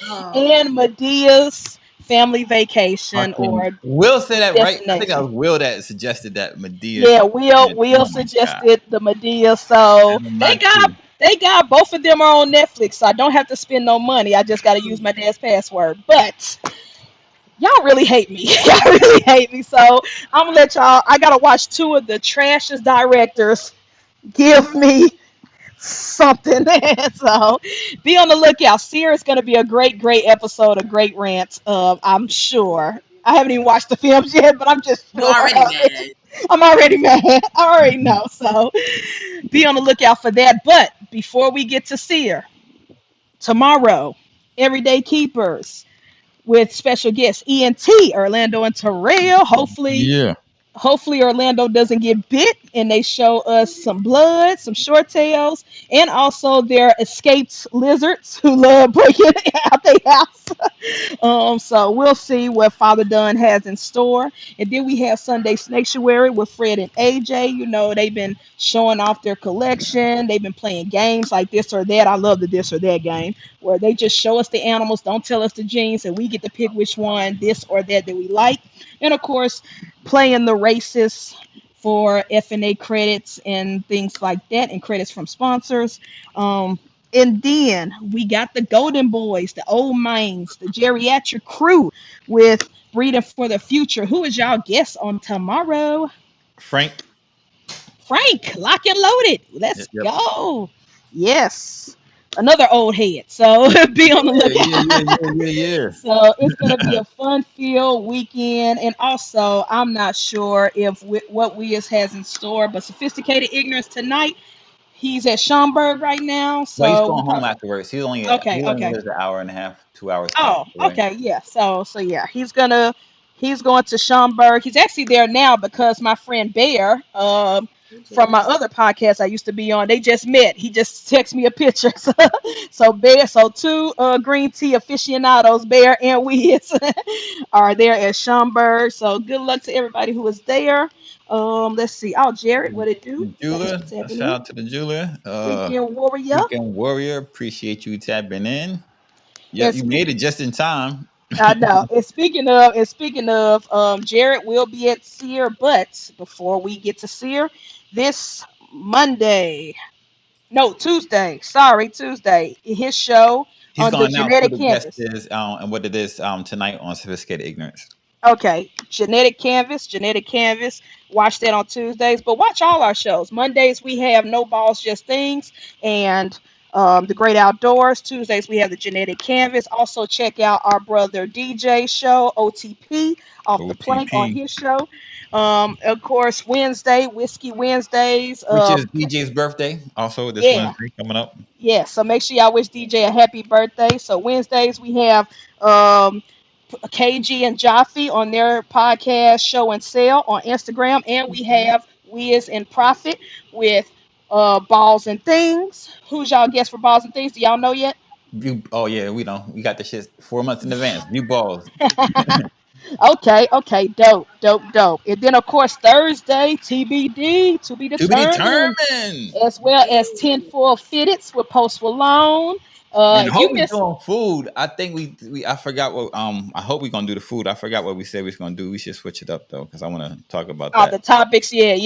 Oh, and Medea's Family I Vacation think or Will said that right. I think that Destination. was Will that suggested that Medea. Yeah, Will Oh my god. suggested the Medea, so Never mind you. they got both of them are on Netflix, so I don't have to spend no money. I just got to use my dad's password. But y'all really hate me. Y'all really hate me. So I'm gonna let y'all. I gotta watch two of the trashiest directors give me something. So be on the lookout. Sear is gonna be a great episode, a great rant. I'm sure. I haven't even watched the films yet, but I'm just you sure already of it. mad. I'm already mad. I already know. So be on the lookout for that. But before we get to Sear, tomorrow, Everyday Keepers with special guests ENT, Orlando and Terrell. Yeah. Hopefully Orlando doesn't get bit and they show us some blood, some short tails, and also their escaped lizards who love breaking out their house. So we'll see what Father Dunn has in store. And then we have Sunday Sanctuary with Fred and AJ. You know, they've been showing off their collection. They've been playing games like this or that. I love the this or that game where they just show us the animals, don't tell us the genes, and we get to pick which one, this or that we like. And of course, playing the races for F&A credits and things like that, and credits from sponsors. And then we got the Golden Boys, the old mains, the geriatric crew with Breeding for the Future. Who is y'all guest on tomorrow? Frank. Frank, lock and loaded. Let's Yep. go. Yes. Another old head. So be on the Yeah. lookout. So it's going to be a fun-filled weekend. And also, I'm not sure if what Wiz has in store, but Sophisticated Ignorance tonight. He's at Schaumburg right now. Well, he's So we going home probably. afterwards. Okay, He only okay. lives an hour and a half, 2 hours Oh, away. okay, yeah. So yeah, he's going to Schaumburg. He's actually there now because my friend Bear, from my other podcast I used to be on, they just met. He just texted me a picture. So Bear, so two green tea aficionados, Bear and Wiz, are there at Schaumburg. So good luck to everybody who is there. Let's see. Oh, Jared, what it do? Thanks for Jeweler, a tapping shout in. out to the jeweler. Weekend Warrior. Weekend Warrior, appreciate you tapping in. Yep, And you made speak it just in time. I know. And speaking of, Jared will be at Sear, but before we get to Sear, this Monday, no, Tuesday, sorry, Tuesday, his show He's on the going to announce who Genetic the guest Canvas. is and what it is tonight on Sophisticated Ignorance. Okay, Genetic Canvas. Watch that on Tuesdays, but watch all our shows. Mondays we have No Balls, Just Things, and the Great Outdoors. Tuesdays we have the Genetic Canvas. Also check out our brother DJ show OTP off the plank on OTP, his show. Of course Wednesday Whiskey Wednesdays. which is DJ's birthday, also this Yeah, Wednesday coming up. yeah. So make sure y'all wish DJ a happy birthday. So Wednesdays we have um KG and Jaffe on their podcast Show and Sell on Instagram, and we have Wiz and Profit with Balls and Things. Who's y'all guess for Balls and Things? Do y'all know yet? Oh yeah, we know. We got the shit 4 months in advance. View balls Okay, dope. And then of course Thursday, TBD, to be to be determined, determined. as well as 10 full fitteds with Post Malone. And If hope you we miss doing food. I think we I forgot what I hope we gonna do the food. I forgot what we said we was gonna do. We should switch it up though, because I want to talk about that. the topics, yeah.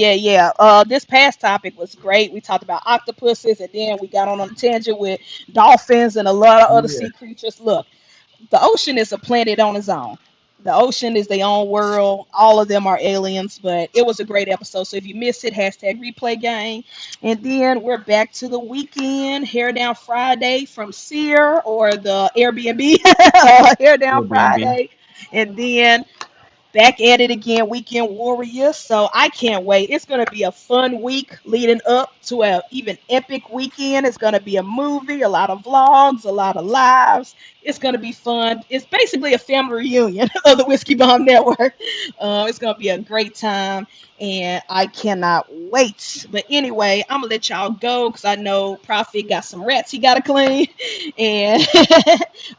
This past topic was great. We talked about octopuses, and then we got on a tangent with dolphins and a lot of other Yeah. sea creatures. Look, the ocean is a planet on its own. The ocean is their own world. All of them are aliens, but it was a great episode. So if you missed it, hashtag replay gang. And then we're back to the weekend. Hair Down Friday from Sear or the Airbnb. Hair Down Airbnb. Friday. And then back at it again, Weekend Warriors. So I can't wait. It's going to be a fun week leading up to a even epic weekend. It's going to be a movie, a lot of vlogs, a lot of lives. It's going to be fun. It's basically a family reunion of the Whiskey Bomb Network. It's going to be a great time, and I cannot wait. But anyway, I'm going to let y'all go because I know Prophet got some rats he got to clean. And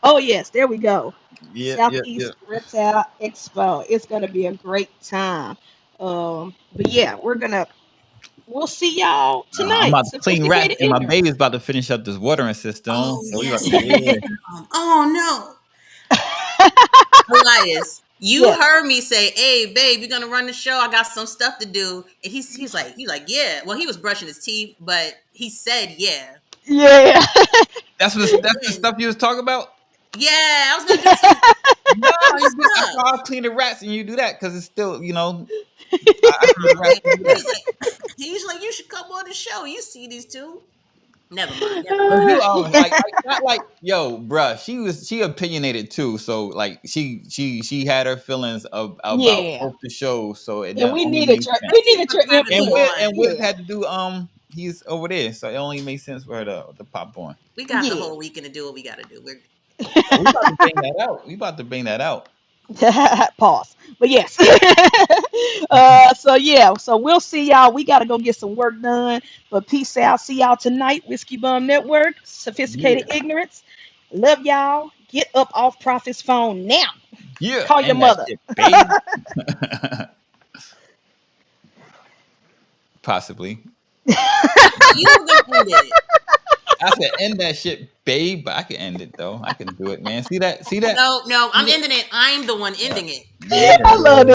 oh, yes, there we go. Yeah, yeah, yeah. Southeast Reptile Expo. It's gonna be a great time. But yeah, we'll see y'all I'm tonight. about to clean rats, Sophisticated and my ignorance. baby's about to finish up this watering system. Oh So we about yes, to, yeah. oh no, Elias, you Yes. heard me say, "Hey, babe, you're gonna run the show. I got some stuff to do." And he's like, yeah. Well, he was brushing his teeth, but he said, yeah. Yeah. That's the Then, stuff you was talking about. yeah, I was gonna do some No, fun you do. I stuff. saw I clean the rats, and you do that because it's still, I clean the rats. Man, And you do that. he's like, you should come on the show. You see these two. Never mind. Never Cause mind. you like not like yo, bruh. She opinionated too, so like she had her feelings about Yeah. both the shows, so it And then only made We sense. just your gonna have it And input. Wiz Yeah. had to do he's over there, so it only made sense for her to pop on. We got the Yeah. whole weekend to do what we got to do. We're Oh, we about to bang that out. We about to bang that out. Pause. But yes. So yeah. So we'll see y'all. We gotta go get some work done. But peace out. See y'all tonight. Whiskey Bum Network. Yeah, Sophisticated ignorance. Love y'all. Get up off Prophet's phone now. yeah, Call your and that mother. shit, babe. Possibly. you were gonna end it. I said end that shit, babe, but I can end it though. I can do it, man. See that? See that? No, no, See I'm that? ending it. I'm the one ending it. Yeah. I love